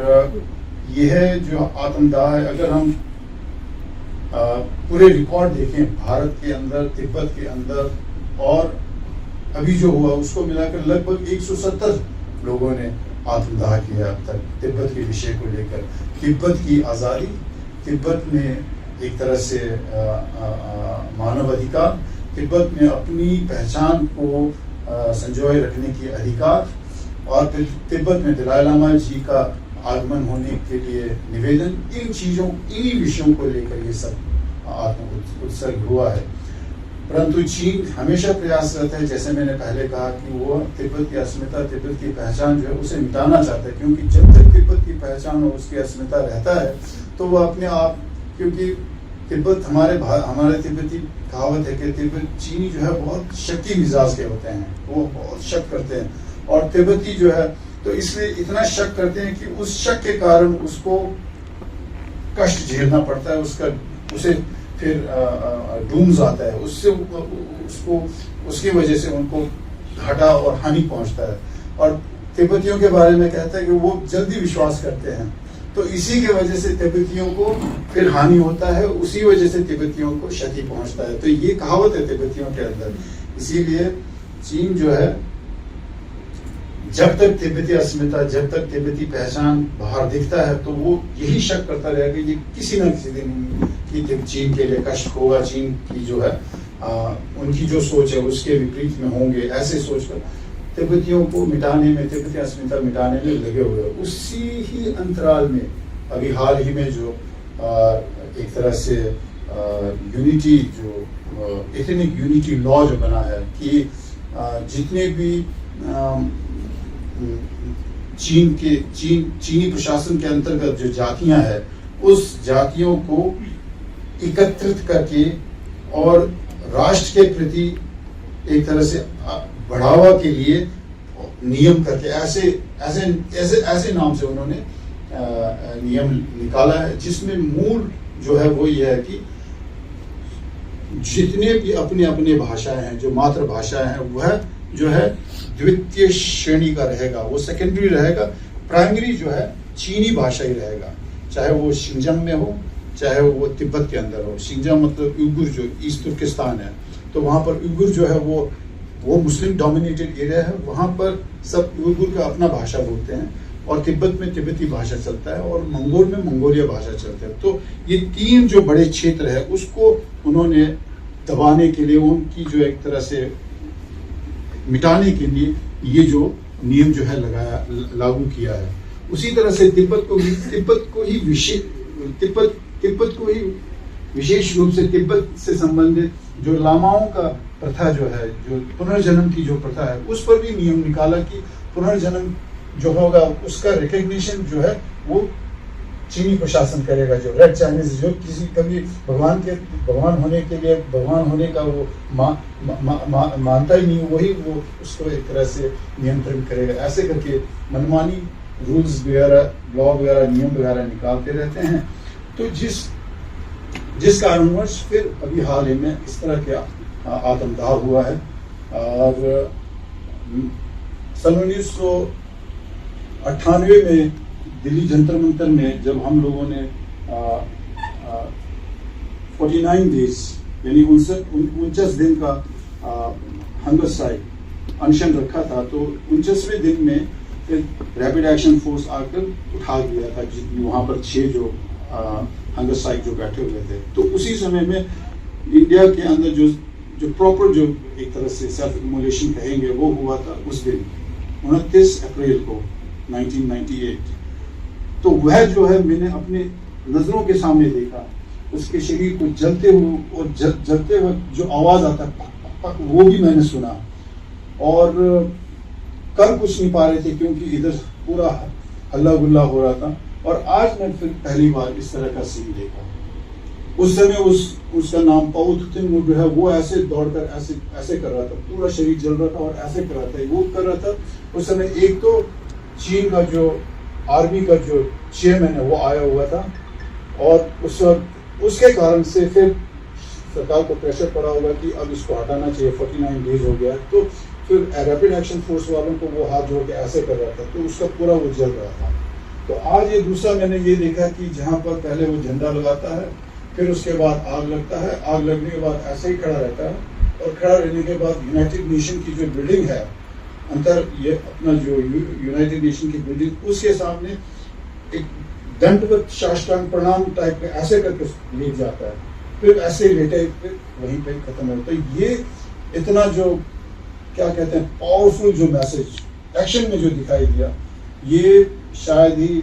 यह जो आत्मदाह है अगर हम पूरे रिकॉर्ड देखें भारत के अंदर, तिब्बत के अंदर और अभी जो हुआ उसको मिलाकर लगभग 170 लोगों ने आत्मदाह किया अब तक तिब्बत के विषय को लेकर। तिब्बत की आज़ादी, तिब्बत में एक तरह से मानव अधिकार, तिब्बत में अपनी पहचान को संजोए रखने की अधिकार, और फिर तिब्बत में दलाई लामा जी का आगमन होने के लिए निवेदन, इन चीज़ों, इन्हीं विषयों को लेकर ये सब आत्म उत्सर्ग हुआ है। परंतु चीन हमेशा प्रयासरत है, जैसे मैंने पहले कहा कि वो तिब्बत की अस्मिता, तिब्बत की पहचान जो है उसे मिटाना चाहता है, क्योंकि जब तक तिब्बत की पहचान और उसकी अस्मिता रहता है तो वो अपने आप, क्योंकि तिब्बत हमारे तिब्बती कहावत है कि तिब्बत चीनी जो है बहुत शक्की मिजाज के होते हैं, वो बहुत शक करते हैं, और तिब्बती जो है तो इसलिए इतना शक करते हैं कि उस शक के कारण उसको कष्ट झेलना पड़ता है, उसे फिर डूम्स आता है, उसको उसकी वजह से उनको घाटा और हानि पहुंचता है। और तिब्बतियों के बारे में कहता है कि वो जल्दी विश्वास करते हैं, तो इसी के वजह से तिब्बतियों को फिर हानि होता है, उसी वजह से तिब्बतियों को क्षति पहुंचता है। तो ये कहावत है तिब्बतियों के अंदर। इसीलिए चीन जो है जब तक तिब्बती अस्मिता, जब तक तिब्बती पहचान बाहर दिखता है तो वो यही शक करता रहेगा कि किसी न किसी दिन कि चीन के लिए कष्ट होगा, चीन की जो है उनकी जो सोच है उसके विपरीत में होंगे, ऐसे सोचकर तिब्बतियों को मिटाने में, तिब्बती अस्मिता मिटाने में लगे हुए। उसी ही अंतराल में अभी हाल ही में जो एक तरह से यूनिटी, जो एथनिक यूनिटी लॉ जो बना है कि जितने भी चीनी प्रशासन के अंतर्गत जो जातियां हैं, उस जातियों को एकत्रित करके और राष्ट्र के प्रति एक तरह से बढ़ावा के लिए नियम करके ऐसे नाम से उन्होंने नियम निकाला है, जिसमें मूल जो है वो ये है कि जितने भी अपने अपने भाषाएं हैं, जो मातृभाषाएं हैं, वह जो है द्वितीय श्रेणी का रहेगा, वो सेकेंडरी रहेगा। प्राइमरी जो है चीनी भाषा ही रहेगा, चाहे वो शिंजांग में हो, चाहे वो तिब्बत के अंदर हो। शिंजांग मतलब उइगुर जो ईस्ट तुर्किस्तान है, तो वहाँ पर उइगुर जो है वो मुस्लिम डोमिनेटेड एरिया है, वहाँ पर सब उइगुर का अपना भाषा बोलते हैं, और तिब्बत में तिब्बती भाषा चलता है, और मंगोल में मंगोलिया भाषा चलता है। तो ये तीन जो बड़े क्षेत्र है उसको उन्होंने दबाने के लिए, उनकी जो एक तरह से मिटाने के लिए ये जो नियम जो है लागू किया है। उसी तरह से तिब्बत को ही विशेष रूप से तिब्बत से संबंधित जो लामाओं का प्रथा जो है, जो पुनर्जन्म की जो प्रथा है, उस पर भी नियम निकाला कि पुनर्जन्म जो होगा उसका रिकग्निशन जो है वो चीनी प्रशासन करेगा। जो रेड चाइनीज जो किसी कभी भगवान होने के लिए, भगवान होने का वो मानता ही नहीं, वही वो उसको एक तरह से नियंत्रण करेगा। ऐसे करके मनमानी रूल्स वगैरह, लॉ वगैरह, नियम वगैरह निकालते रहते हैं। तो जिस कारणवश फिर अभी हाल ही में इस तरह के आत्मदाह हुआ है। और सन 1998 में दिल्ली जंतर मंतर में जब हम लोगों ने 49 डेज यानी 49 दिन का हंगर स्ट्राइक अनशन रखा था, तो 49वें दिन में फिर रैपिड एक्शन फोर्स आकर उठा दिया था वहाँ पर 6 जो हंगर स्ट्राइक जो बैठे हुए थे। तो उसी समय में इंडिया के अंदर जो प्रॉपर जो एक तरह से सेल्फ इमोलेशन कहेंगे वो हुआ था उस दिन 29 अप्रैल को 1998। तो वह जो है मैंने अपने नजरों के सामने देखा, उसके शरीर को जलते हुए और जलते वक्त जो आवाज आता है वो भी मैंने सुना, और कर कुछ नहीं पा रहे थे क्योंकि इधर पूरा हल्ला गुल्ला हो रहा था। और आज मैं फिर पहली बार इस तरह का सीन देखा। उस समय उसका नाम पाउथिन जो है वो ऐसे दौड़कर ऐसे कर रहा था, पूरा शरीर जल रहा था और ऐसे कर रहा था, वो कर रहा था। उस समय एक तो चीन का जो आर्मी का जो चेयरमैन है वो आया हुआ था, और उसके कारण से फिर सरकार को प्रेशर पड़ा होगा कि अब इसको हटाना चाहिए, 49 डेज हो गया। तो फिर रैपिड एक्शन फोर्स वालों को वो हाथ जोड़ के ऐसे कर रहा था, तो उसका पूरा वो जल रहा था। तो आज ये दूसरा मैंने ये देखा कि जहाँ पर पहले वो झंडा लगाता है, फिर उसके बाद आग लगता है, आग लगने के बाद ऐसे ही खड़ा रहता है, और खड़ा रहने के बाद यूनाइटेड नेशन की जो बिल्डिंग है अंदर, ये अपना जो यूनाइटेड नेशन की बिल्डिंग, उसके सामने एक दंडवत साष्टांग प्रणाम टाइप में ऐसे करके लेट जाता है, फिर ऐसे लेटे फिर वहीं पे खत्म होता है। ये इतना जो क्या कहते हैं पावरफुल जो मैसेज एक्शन में जो दिखाई दिया, ये शायद ही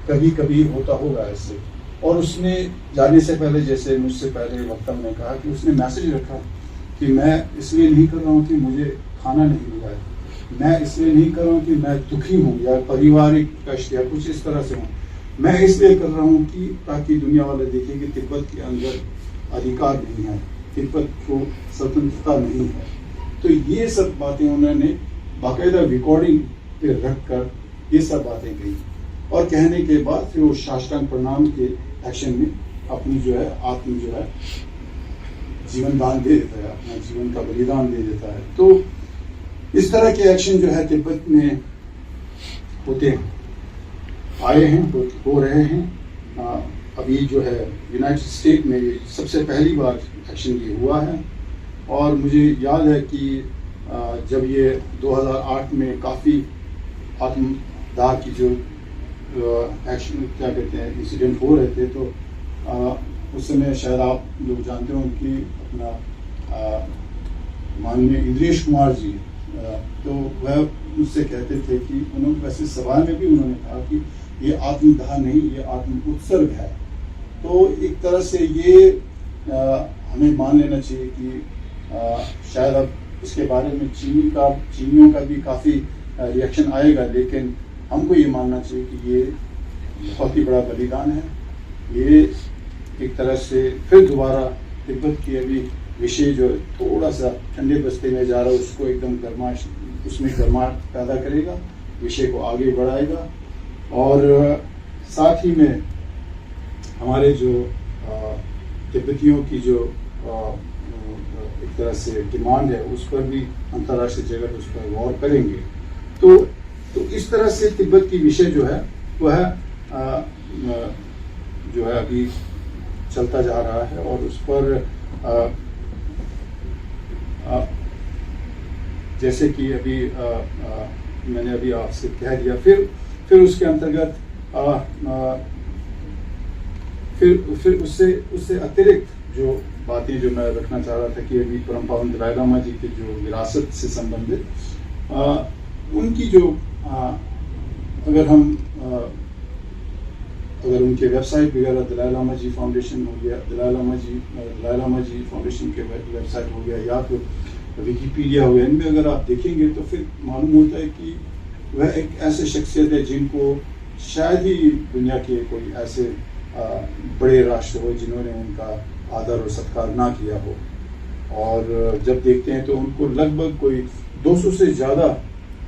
कभी कभी होता होगा ऐसे। और उसने जाने से पहले, जैसे मुझसे पहले वक्ता ने कहा कि उसने मैसेज रखा कि मैं इसलिए नहीं कर रहा हूँ कि मुझे खाना नहीं मिला है, मैं इसलिए नहीं कर रहा हूँ कि मैं दुखी हूँ या पारिवारिक कष्ट या कुछ इस तरह से हूँ, मैं इसलिए कर रहा हूँ कि ताकि दुनिया वाले देखें कि तिब्बत के अंदर अधिकार नहीं है, तिब्बत को स्वतंत्रता नहीं है। तो ये सब बातें उन्होंने बाकायदा रिकॉर्डिंग पे रख कर ये सब बातें कही, और कहने के बाद फिर वो साष्टांग प्रणाम के एक्शन में अपनी जो है आत्म जो है जीवन दान दे देता है, अपना जीवन का बलिदान दे देता है। तो इस तरह के एक्शन जो है तिब्बत में होते हैं, आए हैं, हो रहे हैं। अभी जो है यूनाइटेड स्टेट में सबसे पहली बार एक्शन ये हुआ है, और मुझे याद है कि जब ये 2008 में काफ़ी आत्मदाह की जो एक्शन क्या कहते हैं इंसिडेंट हो रहे थे, तो उस समय शायद आप लोग जानते हो कि अपना माननीय इंद्रेश कुमार जी, तो वह मुझसे कहते थे कि उन्होंने वैसे सभा में भी उन्होंने कहा कि ये आत्मदाह नहीं, ये आत्म उत्सर्ग है। तो एक तरह से ये हमें मान लेना चाहिए कि शायद अब इसके बारे में चीनियों का भी काफ़ी रिएक्शन आएगा, लेकिन हमको ये मानना चाहिए कि ये बहुत ही बड़ा बलिदान है। ये एक तरह से फिर दोबारा तिब्बत की अभी विषय जो थोड़ा सा ठंडे बस्ते में जा रहा है उसको एकदम उसमें गर्माहट पैदा करेगा, विषय को आगे बढ़ाएगा, और साथ ही में हमारे जो तिब्बतियों की जो एक तरह से डिमांड है उस पर भी अंतर्राष्ट्रीय जगत उस पर गौर करेंगे। तो इस तरह से तिब्बत की विषय जो है वह जो है अभी चलता जा रहा है, और उस पर जैसे कि अभी मैंने अभी आपसे कह दिया, फिर उसके अंतर्गत फिर उससे अतिरिक्त जो बातें जो मैं रखना चाह रहा था कि अभी परम पावन दलाई लामा जी के जो विरासत से संबंधित उनकी जो अगर उनके वेबसाइट वगैरह दलाई लामा जी फाउंडेशन हो गया, दलाई लामा जी फाउंडेशन के वेबसाइट हो गया, या फिर विकीपीडिया हो गया, इनमें अगर आप देखेंगे तो फिर मालूम होता है कि वह एक ऐसे शख्सियत है जिनको शायद ही दुनिया के कोई ऐसे बड़े राष्ट्र हो जिन्होंने उनका आदर और सत्कार ना किया हो। और जब देखते हैं तो उनको लगभग कोई 200 से ज़्यादा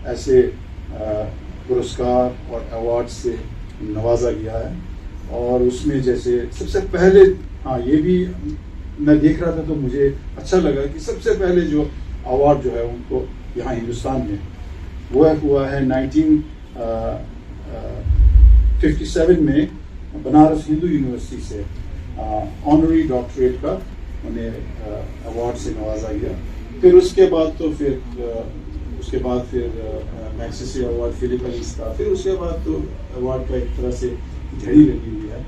ऐसे पुरस्कार और अवार्ड से नवाजा गया है। और उसमें जैसे सबसे पहले, हाँ ये भी मैं देख रहा था तो मुझे अच्छा लगा कि सबसे पहले जो अवार्ड जो है उनको यहाँ हिंदुस्तान में वो हुआ है 1957 में बनारस हिंदू यूनिवर्सिटी से ऑनरी डॉक्टरेट का उन्हें अवार्ड से नवाजा गया। फिर उसके बाद फिर मैक्सेसे अवार्ड फिलीपींस का, फिर उसके बाद तो अवार्ड का एक तरह से झड़ी लगी हुई है।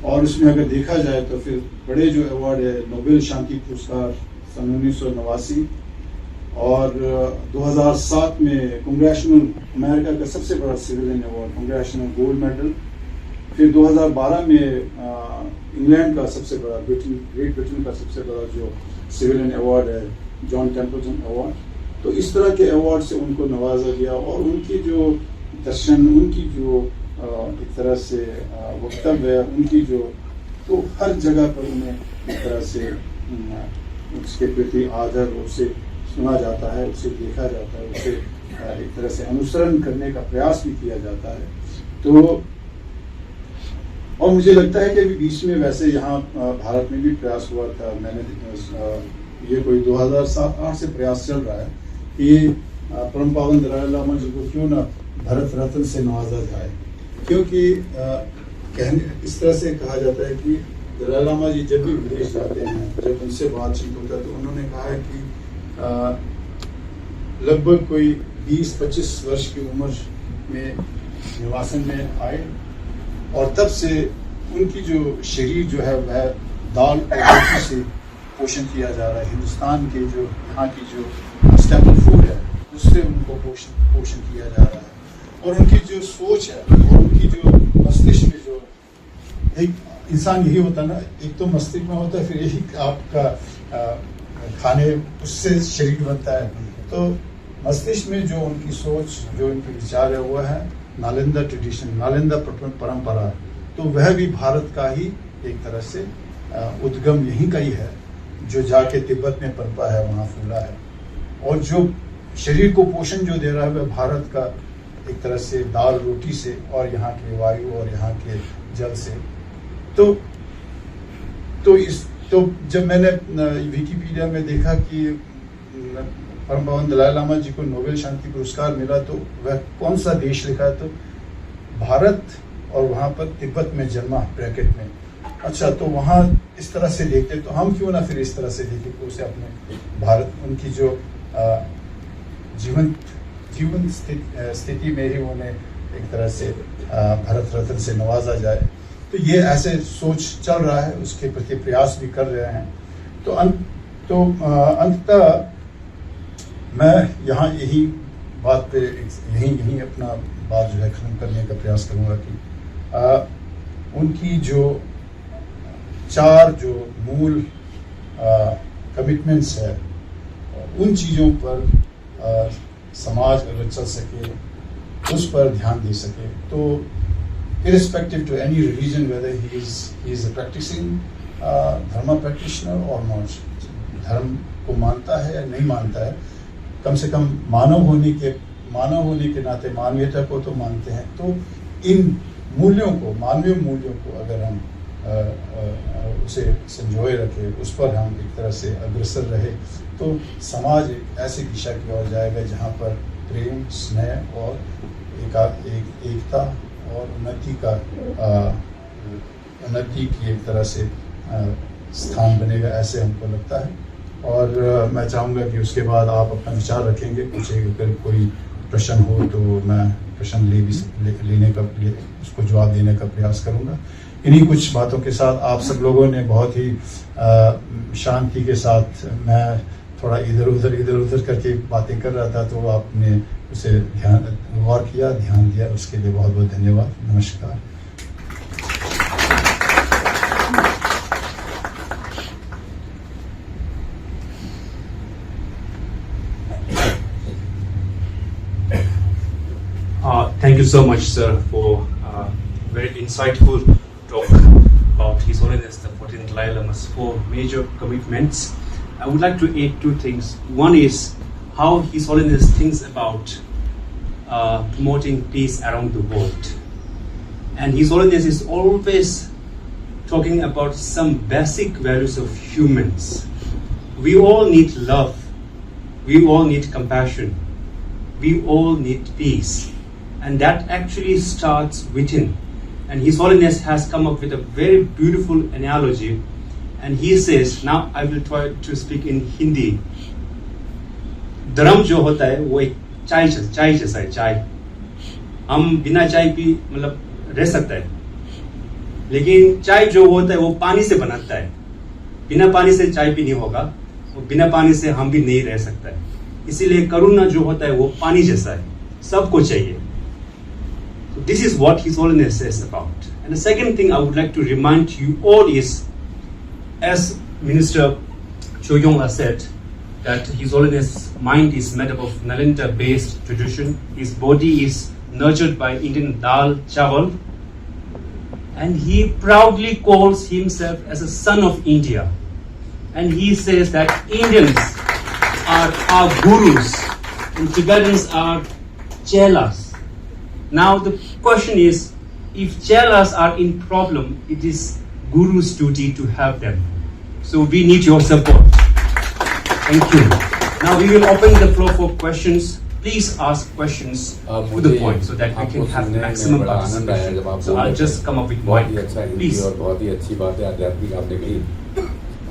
और उसमें अगर देखा जाए तो फिर बड़े जो अवार्ड है, नोबेल शांति पुरस्कार सन 1989 और 2007 में कांग्रेशनल अमेरिका का सबसे बड़ा civilian award congressional gold medal, फिर 2012 में इंग्लैंड का सबसे बड़ा ग्रेट ब्रिटेन का सबसे बड़ा जो सिविलियन अवार्ड है जॉन टेम्पल्टन अवार्ड। तो इस तरह के अवार्ड से उनको नवाजा गया और उनकी जो दर्शन, उनकी जो एक तरह से वक्तव्य है, उनकी जो, तो हर जगह पर उन्हें एक तरह से उसके प्रति आदर, उसे सुना जाता है, उसे देखा जाता है, उसे एक तरह से अनुसरण करने का प्रयास भी किया जाता है। तो और मुझे लगता है कि अभी बीच में वैसे यहाँ भारत में भी प्रयास हुआ था, मैंने ये कोई 2007-8 से प्रयास चल रहा है कि परम पावन दलाई लामा जी को क्यों ना भारत रत्न से नवाजा जाए, क्योंकि इस तरह से कहा जाता है कि दलाई लामा जी जब भी विदेश जाते हैं, जब उनसे बातचीत होता है तो उन्होंने कहा है कि लगभग कोई 20-25 वर्ष की उम्र में निवासन में आए और तब से उनकी जो शरीर जो है वह दाल और रोटी से पोषण किया जा रहा है। हिंदुस्तान के जो यहाँ की जो स्टेपल फूड है उससे उनको पोषण किया जा रहा है। और उनकी जो सोच है और उनकी जो मस्तिष्क में जो एक इंसान यही होता है ना, एक तो मस्तिष्क में होता है, फिर यही आपका खाने उससे शरीर बनता है। तो मस्तिष्क में जो उनकी सोच, जो उनके विचार है वो है नालंदा ट्रेडिशन, नालंदा परंपरा। तो वह भी भारत का ही एक तरह से उद्गम यहीं का ही है, जो जाके तिब्बत में पनपा है, वहाँ फूला है। और जो शरीर को पोषण जो दे रहा है वह भारत का एक तरह से दाल रोटी से और यहाँ के वायु और यहाँ के जल से। तो जब मैंने विकिपीडिया में देखा कि परम पावन दलाई लामा जी को नोबेल शांति पुरस्कार मिला तो वह कौन सा देश लिखा है, तो भारत और वहाँ पर तिब्बत में जन्मा ब्रैकेट में। अच्छा, तो वहाँ इस तरह से देखते तो हम क्यों ना फिर इस तरह से देखें कि उसे अपने भारत, उनकी जो जीवन स्थिति में ही उन्हें एक तरह से भारत रत्न से नवाजा जाए। तो ये ऐसे सोच चल रहा है, उसके प्रति प्रयास भी कर रहे हैं। तो अंततः मैं यहाँ यही बात पे यही अपना बात जो है खत्म करने का प्रयास करूँगा कि उनकी जो 4 जो मूल कमिटमेंट्स है, उन चीज़ों पर समाज अगर चल सके, उस पर ध्यान दे सके, तो irrespective to any religion, whether he is a practicing dharma practitioner or not, धर्म को मानता है या नहीं मानता है, कम से कम मानव होने के नाते मानवीयता को तो मानते हैं। तो इन मूल्यों को, मानवीय मूल्यों को अगर हम उसे संजोए रखें, उस पर हम एक तरह से अग्रसर रहे, तो समाज एक ऐसी दिशा की ओर जाएगा जहाँ पर प्रेम, स्नेह और एकता और उन्नति की एक तरह से स्थान बनेगा, ऐसे हमको लगता है। और मैं चाहूँगा कि उसके बाद आप अपना विचार रखेंगे, कुछ अगर कोई प्रश्न हो तो मैं प्रश्न लेने का उसको जवाब देने का प्रयास करूँगा। इन्हीं कुछ बातों के साथ आप सब लोगों ने बहुत ही शांति के साथ, मैं थोड़ा इधर उधर करके बातें कर रहा था, तो आपने उसे गौर किया, ध्यान दिया, उसके लिए बहुत बहुत धन्यवाद। नमस्कार। Thank you so much, sir, for very insightful talk about His Holiness the 14th Dalai Lama's 4 major commitments. I would like to add 2 things. One is how His Holiness thinks about promoting peace around the world. And His Holiness is always talking about some basic values of humans. We all need love. We all need compassion. We all need peace. And that actually starts within. And His Holiness has come up with a very beautiful analogy. And he says, now I will try to speak in Hindi. धर्म जो होता है वो एक चाय जैसा है। चाय हम बिना चाय पी मतलब रह सकता है, लेकिन चाय जो होता है वो पानी से बनाता है। बिना पानी से चाय भी नहीं होगा, वो बिना पानी से हम भी नहीं रह सकता है। इसीलिए करुणा जो होता है वो पानी जैसा है, सबको चाहिए। So this is what His Holiness says about. And the second thing I would like to remind you all is, as Minister Cho Yong-la said, that His Holiness' mind is made up of Nalanda-based tradition. His body is nurtured by Indian dal chawal, and he proudly calls himself as a son of India. And he says that Indians are our gurus and Tibetans are chelas. Now the question is, if chelas are in problem, it is guru's duty to help them. So we need your support. Thank you. Now we will open the floor for questions. Please ask questions to the point so that we can have maximum participation. So I'll just come up with बहुत ही one. अच्छा हिंदी Please. और बहुत ही अच्छी बात है आध्यात्मिक आपने कही,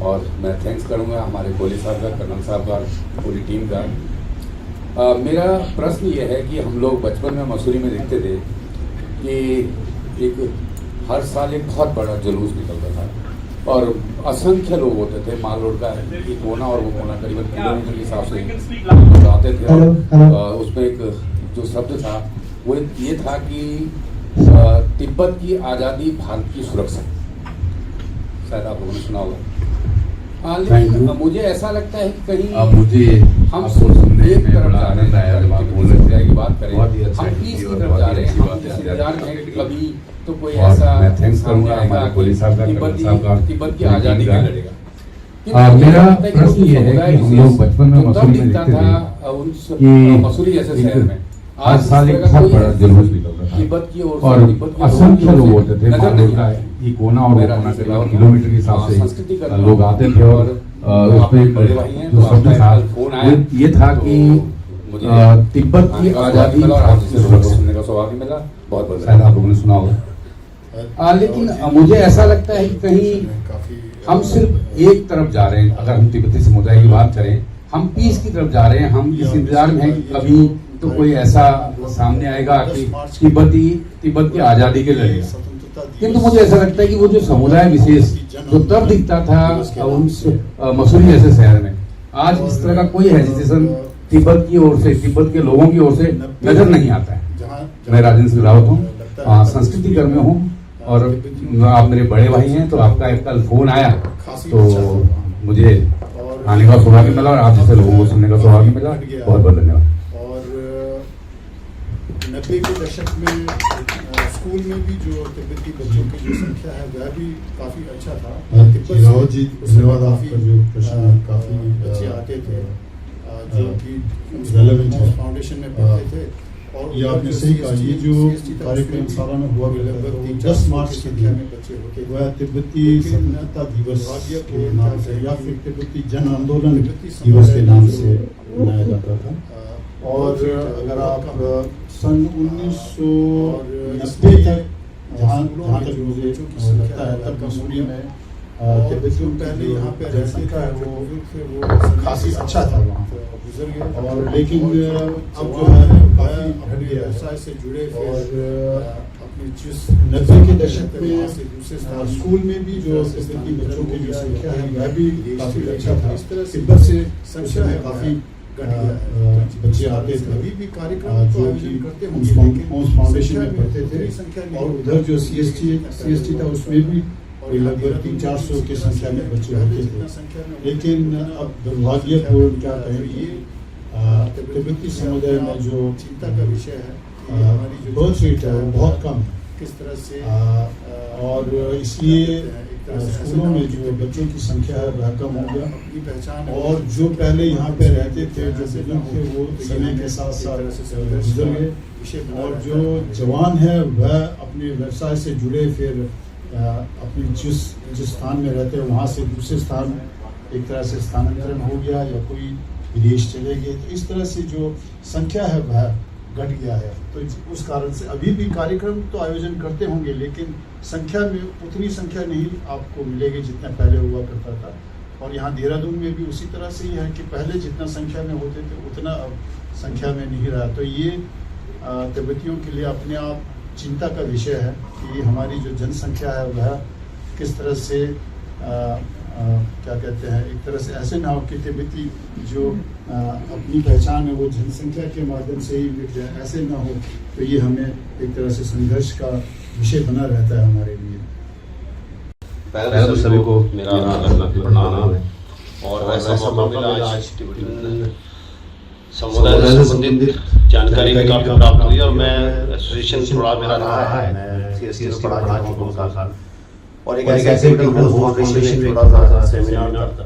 और मैं थैंक्स करूंगा हमारे कोहली साहब का, कर्नल साहब का, पूरी टीम का। मेरा प्रश्न ये है कि हम लोग बचपन में मसूरी में देखते थे कि एक हर साल एक बहुत बड़ा जुलूस निकलता था और असंख्य लोग होते थे। माल रोड का एक कोना और वो कोना करीबन किलोमीटर के हिसाब से लोग आते थे, और उसमें एक जो शब्द था वो ये था कि तिब्बत की आज़ादी, भारत की सुरक्षा। शायद आप लोगों ने सुना होगा। लेकिन मुझे ऐसा लगता है कि कहीं मुझे हम आपको सुनने एक में तरफ बड़ा जा रहे आनंद आया जब आप बोल हैं, रहे थे। की बात करें, बहुत ही अच्छा हम हिंदी पीस की और तरफ बहुत जा ही रहे हैं, अच्छी हम बात है इस इंतजार में हैं कि कभी तो कोई और ऐसा मैं थैंक्स करूंगा सामने आएगा हमारे कोहली साहब का, कि कर्नल साहब का, तिब्बत की पूरी आज़ादी टीम के का। लड़ेगा। मेरा प्रश्न ये है कि हम लोग बचपन में मसूरी में देखते थे कि मसूरी जैसे शहर में हर साल एक बहुत बड़ा जुलूस निकलता था तिब्बत की ओर से, और तिब्बत के असंख्य लोगों लोग की ओर होते से थे। नजर माल नहीं रोड का आता। ये कोना और वो मेरा कोना जिस करीबन गाँव किलोमीटर के हिसाब संस्कृति से का लोग आते थे, और उसमें बड़े भाई हैं, जो तो शब्द आपका था कल फोन आया, वो ये था कि मुझे तिब्बत की आज़ादी, मिला और भारत आपसे की सुरक्षा। सुनने का सौभाग्य मिला। बहुत बहुत शायद आप लोगों ने सुना होगा। लेकिन मुझे ऐसा लगता है कि कहीं हम सिर्फ एक तरफ जा रहे हैं। अगर हम तिब्बती समुदाय की बात करें, हम पीस की तरफ जा रहे हैं। हम इस इंतजार में हैं कि कभी तो कोई ऐसा सामने आएगा कि तिब्बत की आज़ादी के लड़ेगा। किंतु मुझे ऐसा लगता है कि वो जो समुदाय विशेष जो तब दिखता था उस मसूरी जैसे शहर में, आज इस तरह का कोई हेजिटेशन तिब्बत की ओर से, तिब्बत के लोगों की ओर से नजर नहीं आता है। मैं राजेंद्र सिंह रावत हूँ, संस्कृति कर्मी हूँ, और आप मेरे बड़े भाई हैं। तो आपका एक कल फोन आया तो मुझे आने का सौभाग्य मिला और आप जैसे लोगों को सुनने का सौभाग्य मिला। बहुत बहुत धन्यवाद। और 90 के दशक में स्कूल में भी जो तिब्बती बच्चों की जो संख्या है वह भी काफ़ी अच्छा था। रावत जी, धन्यवाद आपका जो प्रश्न काफ़ी बच्चे आते थे जो कि फाउंडेशन में पढ़ते थे। और ये आपने सही कहा, ये जो कार्यक्रम सालाना हुआ लगभग 10 मार्च के दिन वह तिब्बती स्वतंत्रता दिवस के नाम से या फिर तिब्बती जन आंदोलन दिवस के नाम से मनाया जाता था। और अगर आप सन 1990 तक जहाँ तक मुझे लगता है तब मसूरी में तिब्बतियों पहले यहाँ पे रहते था वो खासी अच्छा था वहाँ पर। और लेकिन अब जो है काफ़ी घट गया व्यवसाय से जुड़े और अपनी जिस 90 के दशक में स्कूल में भी जो तिब्बती बच्चों की जो संख्या है वह भी काफ़ी अच्छा था। तिब्बत से संख्या है काफ़ी बच्चे आते थे अभी भी कार्यक्रम जो कि उस फाउंडेशन में पढ़ते थे। और उधर जो CST था उसमें भी लगभग 300-400 की संख्या में बच्चे होते थे। लेकिन अब दुर्भाग्यपूर्ण क्या कहें, तिब्बती समुदाय में जो चिंता का विषय है बर्थ रेट है वो बहुत कम है किस तरह से, और इसलिए स्कूलों में जो बच्चों की संख्या है वह कम हो गया। और जो पहले यहाँ पे रहते थे जो बुजुर्ग थे वो समय के साथ साथ गुजर गए। और जो जवान है वह अपने व्यवसाय से जुड़े, फिर अपने जिस स्थान में रहते हैं वहाँ से दूसरे स्थान एक तरह से स्थानांतरण हो गया या कोई विदेश चले गए। तो इस तरह से जो संख्या है वह घट गया है। तो उस कारण से अभी भी कार्यक्रम तो आयोजन करते होंगे लेकिन संख्या में उतनी संख्या नहीं आपको मिलेगी जितना पहले हुआ करता था। और यहाँ देहरादून में भी उसी तरह से ही है कि पहले जितना संख्या में होते थे उतना अब संख्या में नहीं रहा। तो ये तिब्बतियों के लिए अपने आप चिंता का विषय है कि हमारी जो जनसंख्या है वह किस तरह से क्या कहते हैं, एक तरह से ऐसे ना हो कि तिब्बती जो अपनी पहचान है वो जनसंख्या के माध्यम से ही मिट जाए, ऐसे ना हो। तो ये हमें एक तरह से संघर्ष का विषय बना रहता है हमारे लिए। पहले तो सभी को मेरा प्रणाम है। और ऐसा मौका मिला आज समुदाय से संबंधित जानकारी भी काफी प्राप्त हुई और मैं एसोसिएशन थोड़ा मेरा रहा है, मैं सीएसटी में पढ़ा चुका हूँ 7 साल और एक ऐसे फाउंडेशन में थोड़ा सा सेमिनार था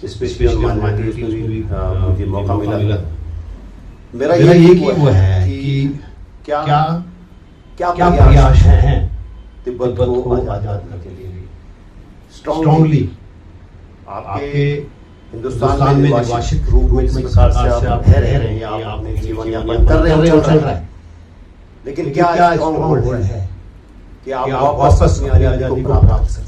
स्पेशली ऑन माइनॉरिटीज में भी मुझे मौका मिला। मेरा ये वो है कि क्या प्रयास हैं तिब्बत को आजाद करने के लिए स्ट्रांगली आपके हिंदुस्तान में निवासित रूप में जिस प्रकार से आप रह रहे हैं या आप अपने जीवन यापन कर रहे हैं चल रहा है, लेकिन क्या स्ट्रांग होल्ड है कि आप वापस अपनी आजादी को प्राप्त कर सकें।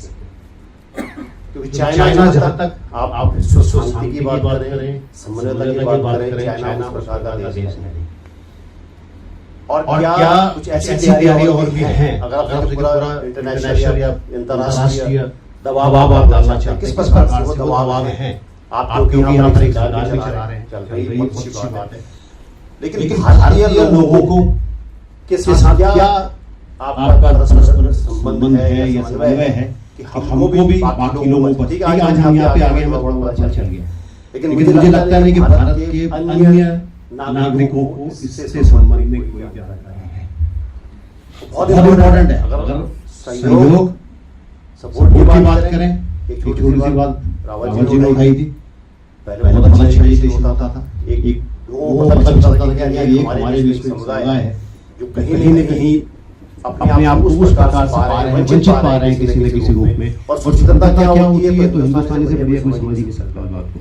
क्योंकि चाइना जहाँ तक आप शांति की बात करें, समन्वयता की बात करें, चाइना उस प्रकार का देश नहीं। और क्या कुछ ऐसी तैयारी और भी हैं अगर आप पूरा इंटरनेशनल या अंतर्राष्ट्रीय दबाव आप डालना चाहते हैं, किस प्रकार से वो दबाव में हैं आप, क्योंकि यहाँ पर एक सरकार भी चला रहे हैं, चल रही है, बहुत अच्छी बात है। लेकिन भारतीय लोगों को के साथ क्या आपका परस्पर संबंध है या समन्वय है कि हमको भी बाकी लोगों को, ठीक है आज हम यहाँ पे आ गए, हमें थोड़ा पता चल गया, लेकिन मुझे लगता नहीं कि भारत के अन्य नागरिकों को इससे संबंध में कोई जानकारी है। बहुत इम्पोर्टेंट है। अगर सहयोग सपोर्ट की बात करें, एक छोटी सी बात रावत जी ने उठाई थी, पहले बहुत अच्छा तरीके से होता था, एक वो पता चलता था कि ये हमारे बीच में समुदाय है जो कहीं न कहीं अपने आप को उस प्रकार से पा रहे हैं, वंचित पा रहे हैं किसी न किसी रूप में। और स्वतंत्रता क्या होती है तो हिंदुस्तानी से बढ़िया कोई समझ ही नहीं सकता बात को।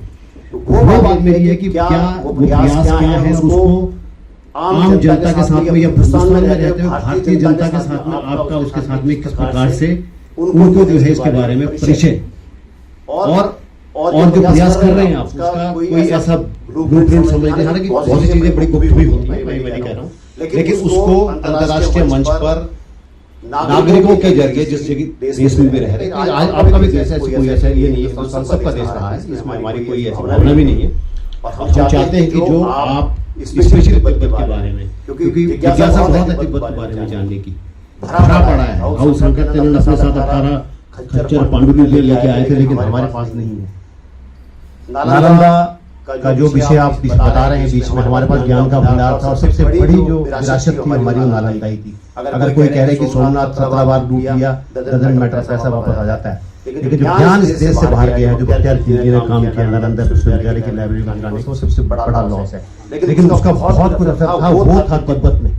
तो वो बात मेरी है कि क्या वो प्रयास क्या है उसको आम जनता के साथ में या हिंदुस्तान में रहते हुए भारतीय जनता के साथ में आपका उसके साथ में किस प्रकार से उनको जो है इसके बारे में परिचय और जो प्रयास कर रहे हैं आप उसका कोई ऐसा ब्लूप्रिंट समझते हैं। हालांकि बहुत सी चीजें बड़ी गुप्त भी होती है, मैं नहीं कह रहा हूँ, लेकिन उसको अंतर्राष्ट्रीय मंच पर नागरिकों के जरिए जिससे कि देश में भी रह रहे हैं। आज आपका भी देश है, कोई ऐसा ये नहीं है, सबका देश रहा है, इसमें हमारी कोई ऐसी भावना भी नहीं है। और हम चाहते हैं कि जो आप स्पेशली तिब्बत के बारे में, क्योंकि जिज्ञासा बहुत है तिब्बत के बारे में जानने की, भरा पड़ा है। हाउ संकट ने अपने साथ 18 खच्चर पांडुलिपि लेके आए थे, लेकिन हमारे पास नहीं है। नालंदा का जो विषय आप बता रहे हैं बीच में, हमारे पास ज्ञान का भंडार था और सबसे बड़ी जो विरासत थी हमारी वो नालंदा ही थी। अगर कोई कह रहे कि सोमनाथ 17 बार लूट लिया, डजंट मैटर, पैसा वापस आ जाता है, लेकिन जो ज्ञान इस देश से बाहर गया है, जो बख्तियार खिलजी ने काम किया नालंदा विश्वविद्यालय की लाइब्रेरी बनाने को, सबसे बड़ा लॉस है। लेकिन उसका बहुत कुछ असर था, वो था तिब्बत में,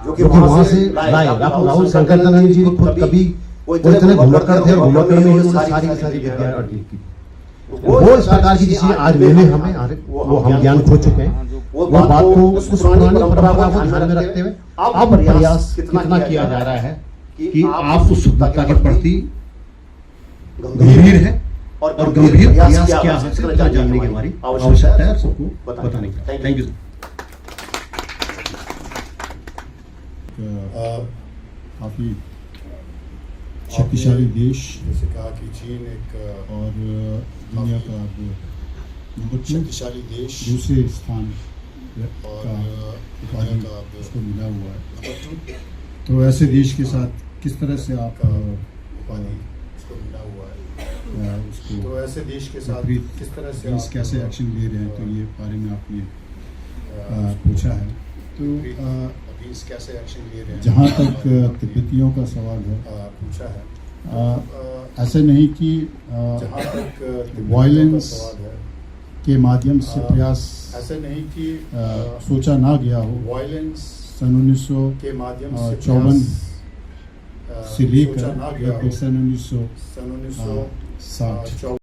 जो कि वहां से लाए। राहुल शंकरदयानंद जी खुद कभी वो इतने घुमक्कड़ थे, घुमक्कड़ में उन्होंने सारी की सारी विद्या अर्जित की। वो इस प्रकार की चीजें आज मिले हमें, वो हम ज्ञान खो चुके हैं। वो बात को उस पुरानी परंपरा को ध्यान में रखते हुए अब प्रयास कितना किया जा रहा है कि आप उस शुद्धता के प्रति गंभीर है और गंभीर प्रयास क्या है जानने की हमारी आवश्यकता है, सबको बताने की। Thank you. काफी शक्तिशाली देश, जैसे कहा कि चीन एक और दुनिया का नंबर 2 शक्तिशाली देश, दूसरे स्थान का उपाधि उसको मिला हुआ है। तो ऐसे देश के साथ किस तरह से आप उपाधि उसको मिला हुआ है उसको, तो ऐसे देश के साथ किस तरह से आप कैसे एक्शन ले रहे हैं, तो ये बारे में आपने पूछा है। तो कैसे एक्शन ले रहे हैं, जहाँ तक तिब्बतियों का सवाल है पूछा है, ऐसे नहीं कि जहाँ तक वायलेंस के माध्यम से प्रयास, ऐसे नहीं कि सोचा ना गया हो। वायलेंस सन 1900 के माध्यम से 54 से लेकर सन 1960